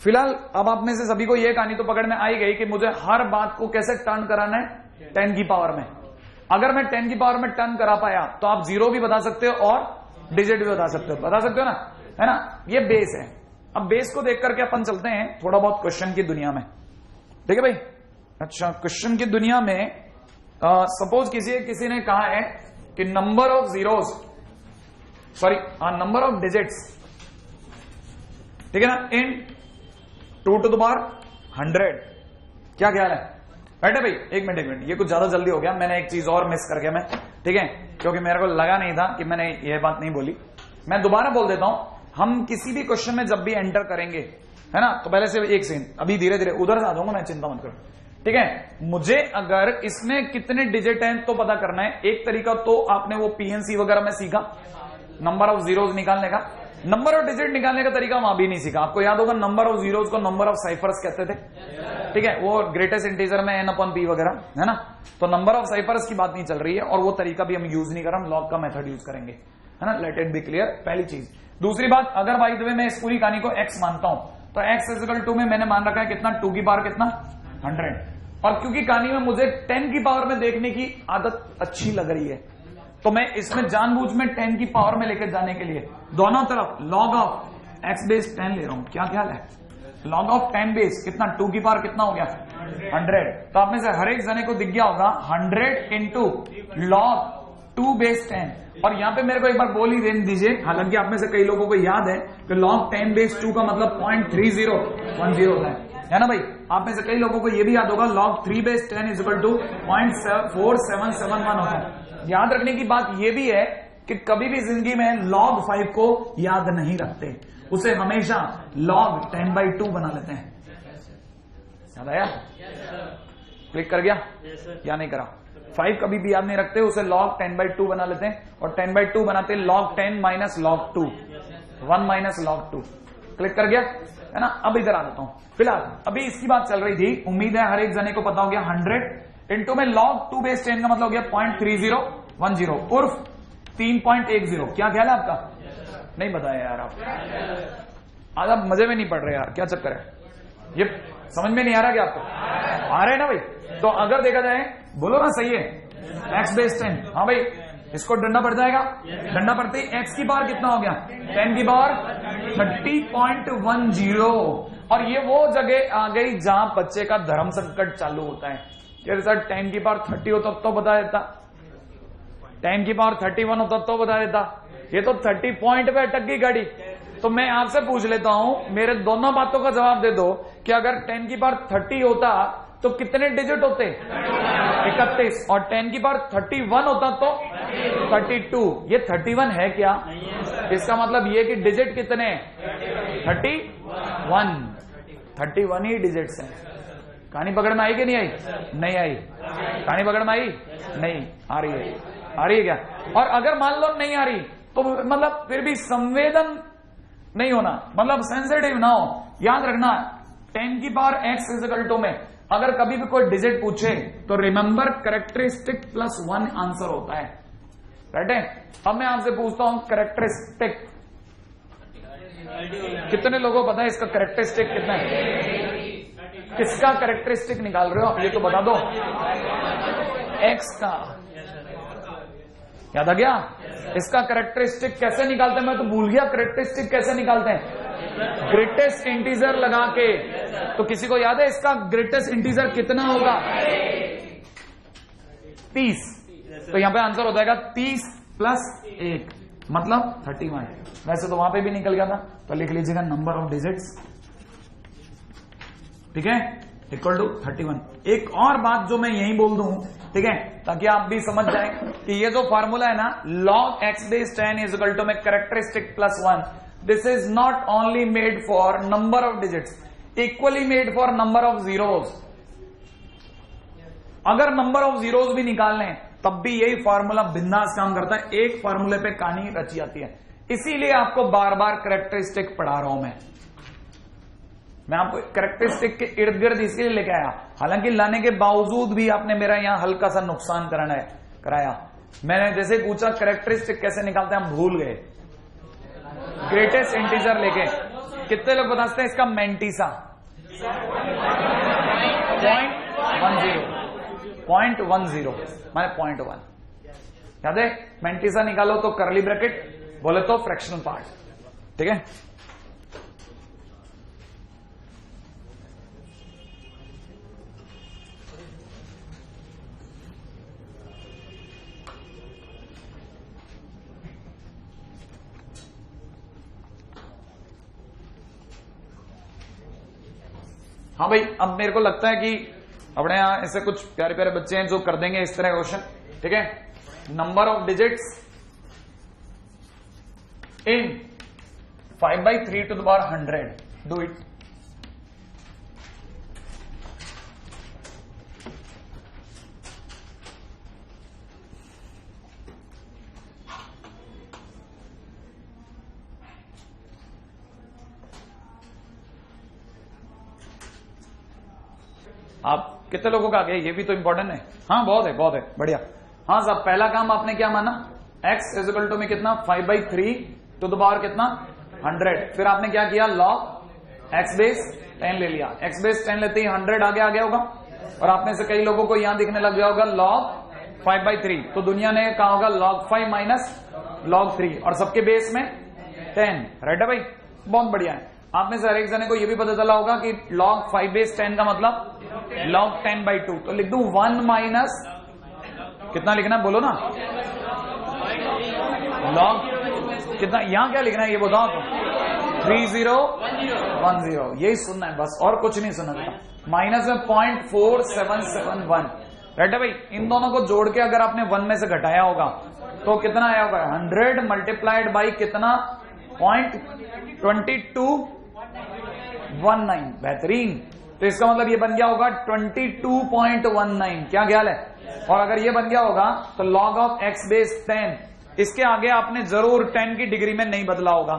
फिलहाल अब आप में से सभी को यह कहानी तो पकड़ में आई गई कि मुझे हर बात को कैसे टर्न कराना है 10 की पावर में। अगर मैं 10 की पावर में टर्न करा पाया तो आप जीरो भी बता सकते हो और डिजिट भी बता सकते हो ना, है ना? ये बेस है। अब बेस को देख करके अपन चलते हैं थोड़ा बहुत क्वेश्चन की दुनिया में। ठीक है भाई? अच्छा, क्वेश्चन की दुनिया में सपोज किसी ने कहा है कि number of zeros, sorry number of digits, ठीक है ना, इन 2 to the power 100। क्या ख्याल है? बैठे भाई, एक मिनट, ये कुछ ज्यादा जल्दी हो गया, मैंने एक चीज और मिस कर गया मैं। ठीक है, क्योंकि मेरे को लगा नहीं था कि मैंने ये बात नहीं बोली, मैं दोबारा बोल देता हूं। हम किसी भी क्वेश्चन में जब भी एंटर करेंगे, है ना, तो पहले से एक सेकंड, अभी धीरे धीरे उधर से आ जाऊंगा मैं, चिंता मत करो। ठीक है, मुझे अगर इसमें कितने डिजिट हैं तो पता करना है। एक तरीका तो आपने वो पीएनसी वगैरह में सीखा, नंबर ऑफ जीरोज निकालने का। नंबर ऑफ डिजिट निकालने का तरीका वहां भी नहीं सीखा। आपको याद होगा नंबर ऑफ जीरोज को नंबर ऑफ साइफर्स कहते थे। ठीक है, वो ग्रेटेस्ट इंटीजर में n/p वगैरह, है ना? तो नंबर ऑफ साइफर्स की बात नहीं चल रही है, और वो तरीका भी हम यूज नहीं कर रहे, हम लॉग का मेथड यूज करेंगे, है ना? लेट इट बी क्लियर, पहली चीज। दूसरी बात, अगर बाय द वे मैं इस पूरी कहानी को x मानता हूं, तो x इक्वल टू में मैंने मान रखा है कितना, 2 की पावर कितना, 100। और क्योंकि कहानी में मुझे 10 की पावर में देखने की आदत अच्छी लग रही है, तो मैं इसमें जानबूझ में 10 की पावर में लेकर जाने के लिए दोनों तरफ log ऑफ x बेस 10 ले रहा हूं। क्या ख्याल है? log ऑफ 10 बेस कितना, 2 की पावर कितना हो गया, 100। तो आप में से हर एक जने को दिख गया होगा 100 इंटू log 2 बेस 10। और यहां पे मेरे को एक बार बोल ही देने दीजिए, हालांकि आप में से कई लोगों को याद है कि log 10 बेस 2 का मतलब 0.3010 होता है ना भाई? आप में से कई लोगों को यह भी याद होगा log 3 base 10 is equal to 0.4771 होता है। याद रखने की बात यह भी है कि कभी भी जिंदगी में log 5 को याद नहीं रखते, उसे हमेशा log 10/2 बना लेते हैं। याद आया? क्लिक कर गया या नहीं करा? 5 कभी भी याद नहीं रखते, उसे log 10/2 बना लेते हैं, और 10/2 बनाते हैं log 10 minus log 2, 1 minus log 2। Click कर गया, है ना? अब इधर आ जाता हूं। फिलहाल अभी इसकी बात चल रही थी, उम्मीद है हर एक जने को पता हो गया। 100 इंटू में log 2 बेस 10 का मतलब हो गया 0.3010 उर्फ 3.10। क्या ख्याल है आपका? नहीं बताया यार आप, आज आप मजे में नहीं पड़ रहे यार, क्या चक्कर है? ये समझ में नहीं आ रहा क्या आपको? आ रहे है ना भाई? तो अगर देखा जाए, बोलो ना, सही है, x बेस 10, हाँ भाई, इसको डंडा पड़ जाएगा। डंडा पड़ते ही x की पावर कितना हो गया, 10 की पावर 30.10। और ये वो जगह आ गई जहां बच्चे का धर्म संकट चालू होता है। सर 10 की पावर 30 होता तो बता देता, 10 की पावर 31 होता तो बता देता, ये तो 30 पॉइंट पे अटक गई गाड़ी। तो मैं आपसे पूछ लेता हूं, मेरे दोनों बातों का जवाब दे दो कि अगर 10 की पावर 30 होता तो कितने डिजिट होते? 31। और 10 की पावर 31 होता तो 32। ये 31 है क्या? इसका मतलब ये कि डिजिट कितने? 31 ही डिजिट्स हैं। कहानी पकड़ में आई कि नहीं आई? नहीं आई। कहानी पकड़ में आई? नहीं आ रही है। आ रही है क्या? और अगर मान लो नहीं आ रही तो मतलब फिर भी संवेदन नहीं होना, मतलब सेंसिटिव ना हो। याद रखना 10 की power x is equal to में अगर कभी भी कोई डिजिट पूछे तो रिमेंबर कैरेक्टरिस्टिक प्लस 1 आंसर होता है। राइट है? अब मैं आपसे पूछता हूं कैरेक्टरिस्टिक, कितने लोगों को पता है इसका कैरेक्टरिस्टिक कितना है? किसका कैरेक्टरिस्टिक निकाल रहे हो ये तो बता दो। x का याद आ गया? इसका कैरेक्टरिस्टिक कैसे निकालते हैं? मैं तो भूल गया कैरेक्टरिस्टिक कैसे निकालते हैं। ग्रेटेस्ट इंटीजर लगा के। तो किसी को याद है इसका ग्रेटेस्ट इंटीजर कितना होगा? 30। तो यहां पे आंसर हो जाएगा 30 + 1 मतलब 31। वैसे तो वहां पे भी निकल गया था, तो लिख लीजिएगा नंबर ऑफ डिजिट्स, ठीक है, इक्वल टू 31। एक और बात जो मैं यही बोल दूं, ठीक है, ताकि आप भी समझ जाएं कि ये जो फार्मूला है ना, log x base 10 is equal to में characteristic +1, this is not only made for number of digits, equally made for number of zeros. अगर नंबर ऑफ जीरोस भी निकाल लें तब भी यही फार्मूला बिंदास काम करता है, एक फार्मूले पे कहानी रची जाती है। इसीलिए आपको बार बार कैरेक्टरिस्टिक पढ़ा रहा हूं मैं आपको कैरेक्टरिस्टिक के इर्द गिर्द इसलिए लेके आया, हालांकि लाने के बावजूद भी आपने मेरा यहां हल्का सा नुकसान कराया। मैंने जैसे पूछा कैरेक्टरिस्टिक कैसे निकालते हैं, हम भूल गए। ग्रेटेस्ट इंटीजर लेके कितने लोग बता सकते हैं इसका मैंटीसा? 0.10 माने 0.1। याद है? मैंटीसा निकालो तो करली ब्रैकेट, बोले तो फ्रैक्शनल पार्ट, ठीक है। हाँ भाई, अब मेरे को लगता है कि अपने यहां ऐसे कुछ प्यारे प्यारे बच्चे हैं जो कर देंगे इस तरह क्वेश्चन, ठीक है। Number of digits in 5/3 to the power 100, do it. आप कितने लोगों का आ गया, ये भी तो इंपॉर्टेंट है। हाँ बहुत है बढ़िया। हाँ साहब, पहला काम आपने क्या माना, x इज इक्वल टू में कितना 5/3 to the power कितना 100। फिर आपने क्या किया, log x base 10 ले लिया। x base 10 लेते ही 100 आगे आ गया होगा, और आप में से कई लोगों को यहां दिखने लग गया होगा log 5/3। तो दुनिया ने कहा होगा log 5 माइनस log 3, और सबके बेस में 10। राइट है भाई, बहुत बढ़िया है। आप में से हर एक जने को यह भी पता चला होगा कि log 5 base 10 का मतलब log 10/2। तो लिख दूं 1 माइनस कितना लिखना है, बोलो ना, log कितना, यहां क्या लिखना है ये बताओ तो, 3010, यही सुनना है बस, और कुछ नहीं सुनना था। माइनस में 0.4771। राइट है भाई, इन दोनों को जोड़ के अगर आपने 1 में से घटाया होगा तो कितना आया होगा, 100 मल्टीप्लाइड बाई कितना 0.2219। बेहतरीन। तो इसका मतलब ये बन गया होगा 22.19। क्या ख्याल है? और अगर ये बन गया होगा तो log ऑफ x base 10, इसके आगे आपने जरूर 10 की डिग्री में नहीं बदला होगा।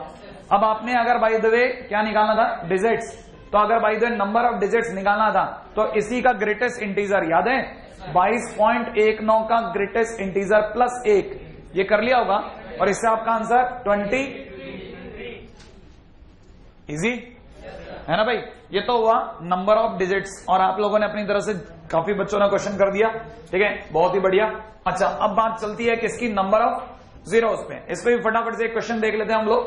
अब आपने अगर बाय द वे क्या निकालना था, डिजिट्स, तो अगर by the way number of digits निकालना था तो इसी का ग्रेटेस्ट इंटीजर याद है 22.19 का ग्रेटेस्ट इंटीजर प्लस 1, ये कर लिया होगा, और इससे आपका आंसर 20। इजी है ना भाई। ये तो हुआ नंबर ऑफ डिजिट्स, और आप लोगों ने अपनी तरफ से काफी बच्चों ने क्वेश्चन कर दिया, ठीक है, बहुत ही बढ़िया। अच्छा, अब बात चलती है किसकी, नंबर ऑफ जीरोस पे। इस पे भी फटाफट से एक क्वेश्चन देख लेते हैं हम लोग।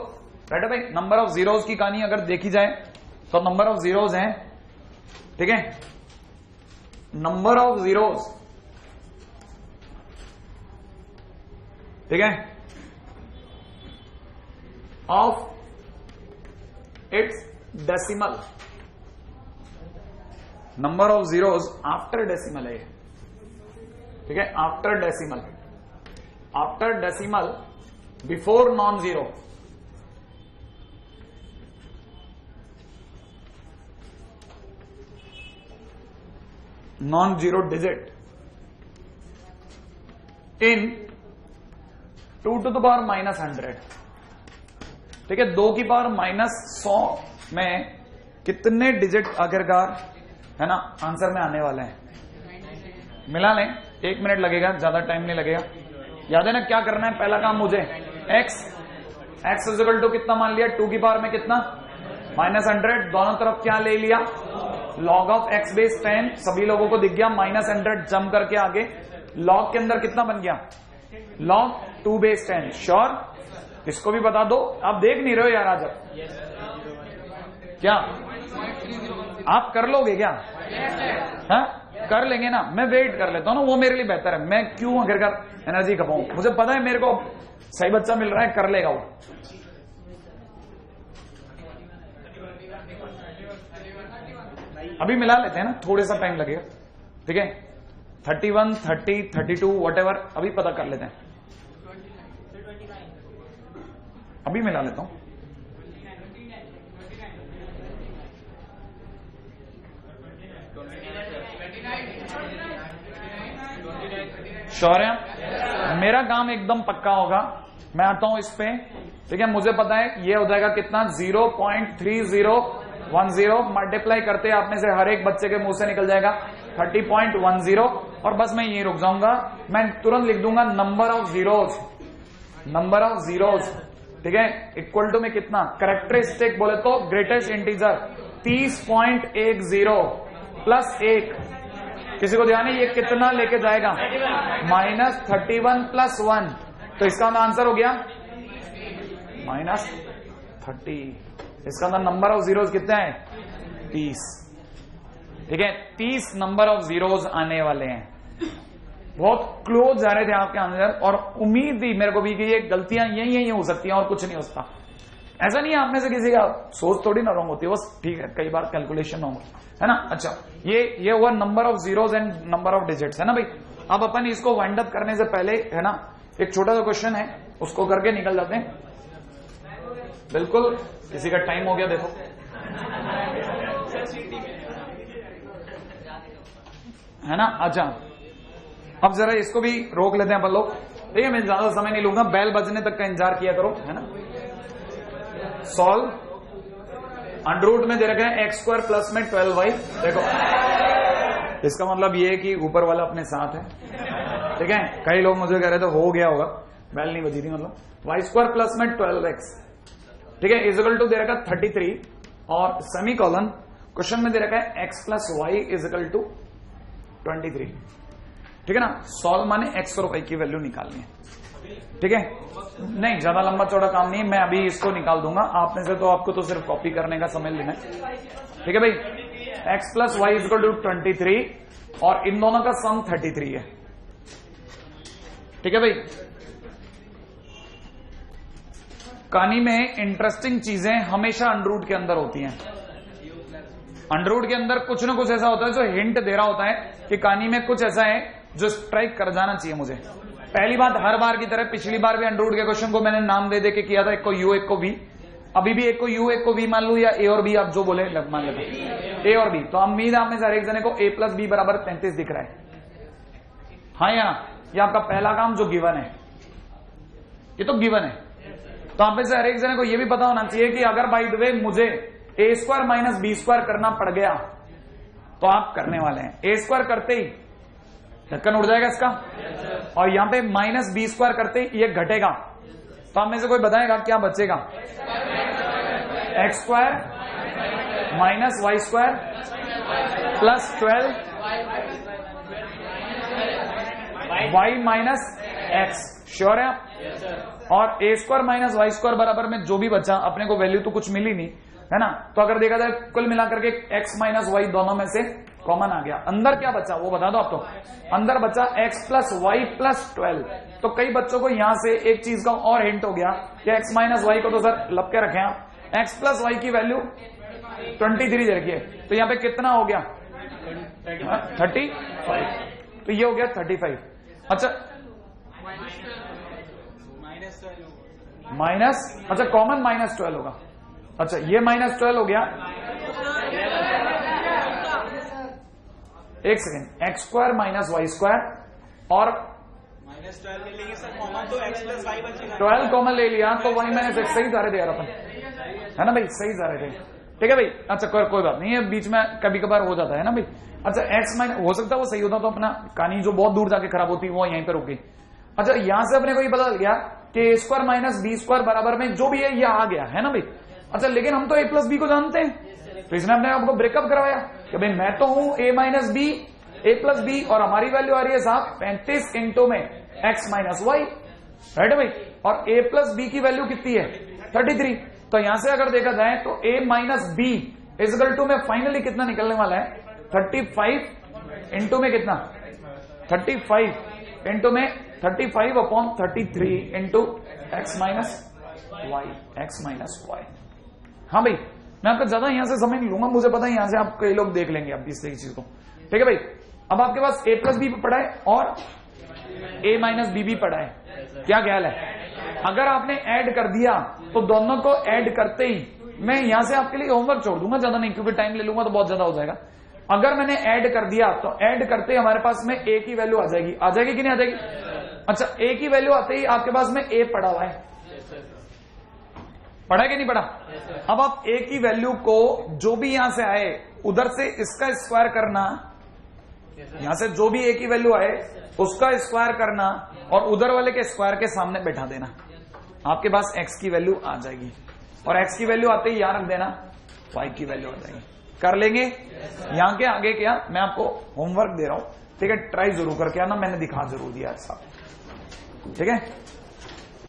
राइट है भाई, नंबर ऑफ जीरोस की कहानी अगर देखी जाए तो नंबर ऑफ जीरोस हैं, ठीक है, नंबर ऑफ जीरोस, ठीक है, of its decimal, number of zeros after decimal है, ठीक है, after decimal, after decimal, before non zero, non zero digit in 2 to the power -100, ठीक है, 2 की पावर -100 में कितने डिजिट आखिरकार है ना आंसर में आने वाले हैं। मिला लें, 1 मिनट लगेगा, ज्यादा टाइम नहीं लगेगा। याद है ना क्या करना है, पहला काम मुझे x इज इक्वल टू कितना मान लिया, 2 की पावर में कितना -100, दोनों तरफ क्या ले लिया, log ऑफ x बेस 10, सभी लोगों को दिख गया, -100 जम करके आगे log के अंदर कितना बन गया, log 2 बेस 10। श्योर, इसको भी बता दो, आप देख नहीं रहे हो यार आज। क्या आप कर लोगे क्या? हाँ कर लेंगे ना, मैं वेट कर लेता हूँ ना, वो मेरे लिए बेहतर है। मैं क्यों आखिरकार एनर्जी खपाऊं, मुझे पता है मेरे को सही बच्चा मिल रहा है, कर लेगा वो। अभी मिला लेते हैं ना, थोड़े सा टाइम लगेगा, ठीक है। 31, 30, 32 व्हाटएवर अभी पता कर लेते हैं, अभी मिला लेता हूं। श्योर है? मेरा काम एकदम पक्का होगा, मैं आता हूं इस पे, ठीक है। मुझे पता है ये हो जाएगा कितना, 0.3010 मल्टीप्लाई करते आप में से हर एक बच्चे के मुंह से निकल जाएगा 30.10, और बस मैं यही रुक जाऊंगा। मैं तुरंत लिख दूंगा नंबर ऑफ जीरोज, ठीक है, इक्वल टू में कितना, कैरेक्टरिस्टिक बोले तो ग्रेटेस्ट इंटीजर 30.10 प्लस 1, किसी को ध्यान है ये कितना लेके जाएगा, -31 + 1, तो इसका आंसर हो गया -30। इसका नंबर ऑफ जीरोज कितने हैं, 30, ठीक है। 30 नंबर ऑफ जीरोज आने वाले हैं। बहुत क्लोज जा रहे थे आपके आंसर, और उम्मीद थी मेरे को भी कि ये गलतियां यही हो सकती हैं और कुछ नहीं हो सकता। ऐसा नहीं है आप में से किसी का सोच थोड़ी ना रॉन्ग होती है, बस ठीक है कई बार कैलकुलेशन होंगे, है ना। अच्छा ये हुआ number of zeros and number of digits, है ना भाई। अब अपन इसको वाइंड अप करने से पहले, है ना, एक छोटा सा क्वेश्चन है, उसको करके निकल जाते हैं। बिल्कुल, किसी का टाइम हो गया देखो, है ना। अच्छा अब जरा इसको भी रोक लेते हैं अपन लोग, ठीक है। मैं ज्यादा समय नहीं लूंगा, बेल बजने तक का इंतजार किया करो, है ना। सॉल्व अंडर में दे रखा है x² + में 12y, देखो इसका मतलब ये है कि ऊपर वाला अपने साथ है, ठीक है। कई लोग मुझे कह रहे थे हो गया होगा, बेल नहीं बजी थी, मतलब y² + में 12x, ठीक है, इक्वल टू दे रखा 33, और सेमीकोलन क्वेश्चन में दे रखा है x + y इक्वल टू 23, ठीक है ना। सॉल्व माने x और y की वैल्यू निकालनी है, ठीक है। नहीं ज्यादा लंबा चौड़ा काम नहीं है, मैं अभी इसको निकाल दूंगा। आप में से तो आपको तो सिर्फ कॉपी करने का समय लेना है, ठीक है भाई। x + y इक्वल टू 23, और इन दोनों का सम 33 है, ठीक है भाई। कहानी में इंटरेस्टिंग चीजें हमेशा अंडररूट के अंदर होती हैं। अंडररूट के अंदर कुछ ना कुछ ऐसा होता है जो हिंट दे रहा होता है कि कहानी में कुछ ऐसा है जो स्ट्राइक कर जाना चाहिए मुझे। पहली बात, हर बार की तरह पिछली बार भी अंडररूट के क्वेश्चन को मैंने नाम दे के किया था, एक को u एक को v, अभी भी एक को u एक को v मान लू, या a और b आप जो बोले मान लेते a और b। तो उम्मीद है आप में से हर एक जने को a + b = 33 दिख रहा है, हाँ या ना। ये आपका पहला काम जो गिवन है, ये तो गिवन है। तो आप में से हर एक जने को ये भी पता होना चाहिए कि अगर बाय द वे मुझे a² - b² करना पड़ गया तो आप करने वाले हैं। a² करते ही ढक्कन उड़ जाएगा इसका, और यहां पे -b² करते ही ये घटेगा। तो आप में से कोई बताएगा क्या बचेगा, x² - y² + 12 y - x, sure है आप। और a² - y² बराबर में जो भी बचा, अपने को वैल्यू तो कुछ मिली नहीं, है ना। तो अगर देखा जाए कुल मिलाकर के x - y दोनों में से कॉमन आ गया। अंदर क्या बचा वो बता दो आप तो। अंदर बचा x + y + 12। तो कई बच्चों को यहां से एक चीज का और हिंट हो गया कि x - y को तो सर लब के रखे आप, x + y की वैल्यू 23 दे रखी है, तो यहां पे कितना हो गया 35, तो ये हो गया 35। अच्छा अच्छा कॉमन -12 होगा। अच्छा ये -12 हो गया, एक सेकेंड, x² - y² और -12 ले लेंगे सर, कॉमन तो x + y बचेगा। 12 कॉमन ले लिया तो y - x सही जा रहे थे यार अपन, है ना भाई, सही जा रहे थे, ठीक है भाई। अच्छा कोई बात नहीं है, बीच में कभी कभार हो जाता है ना भाई। अच्छा x- हो सकता है वो सही होता तो अपना कहानी जो बहुत दूर जाके खराब होती वो यहीं पर रुकी। अच्छा यहां से अपने को ये पता चल गया कि a² - b² बराबर में जो भी है ये आ गया, है ना भाई। अच्छा लेकिन हम तो a + b को जानते हैं, तो इसने अपने आपको ब्रेकअप करवाया कि भाई मैं तो हूं a - b, a + b, और हमारी वैल्यू आ रही है साहब 35 इंटू में x - y, राइट है भाई। और a + b की वैल्यू कितनी है 33, तो यहां से अगर देखा जाए तो a minus b is equal to में फाइनली कितना निकलने वाला है 35 इंटू में कितना 35 इंटू में 35 upon 33 into x minus y. हाँ भाई, मैं आपको ज्यादा यहां से समझ नहीं लूंगा, मुझे पता है यहां से आप कई लोग देख लेंगे अब इस चीज को। ठीक है भाई, अब आपके पास a प्लस बी पड़ा है और a माइनस बी भी पड़ा है, क्या ख्याल है? अगर आपने ऐड कर दिया तो दोनों को ऐड करते ही, मैं यहां से आपके लिए होमवर्क छोड़ दूंगा, ज्यादा नहीं, क्योंकि टाइम ले लूंगा तो बहुत ज्यादा हो जाएगा। अगर मैंने ऐड कर दिया तो ऐड करते ही हमारे पास में a की वैल्यू आ जाएगी कि नहीं आ जाएगी? अच्छा, a की वैल्यू आते ही आपके पास में a पड़ा हुआ है, पढ़ा कि नहीं पढ़ा? अब आप a की वैल्यू को जो भी यहां से आए उधर से इसका स्क्वायर करना, यहां से जो भी a की वैल्यू आए उसका स्क्वायर करना और उधर वाले के स्क्वायर के सामने बैठा देना, आपके पास x की वैल्यू आ जाएगी। और x की वैल्यू आते ही यहां रख देना, y की वैल्यू आ जाएगी। कर लेंगे? यहां के आगे क्या, मैं आपको होमवर्क दे रहा हूं, ठीक है? ट्राई जरूर करके आना, मैंने दिखा जरूर दिया है साहब, ठीक है?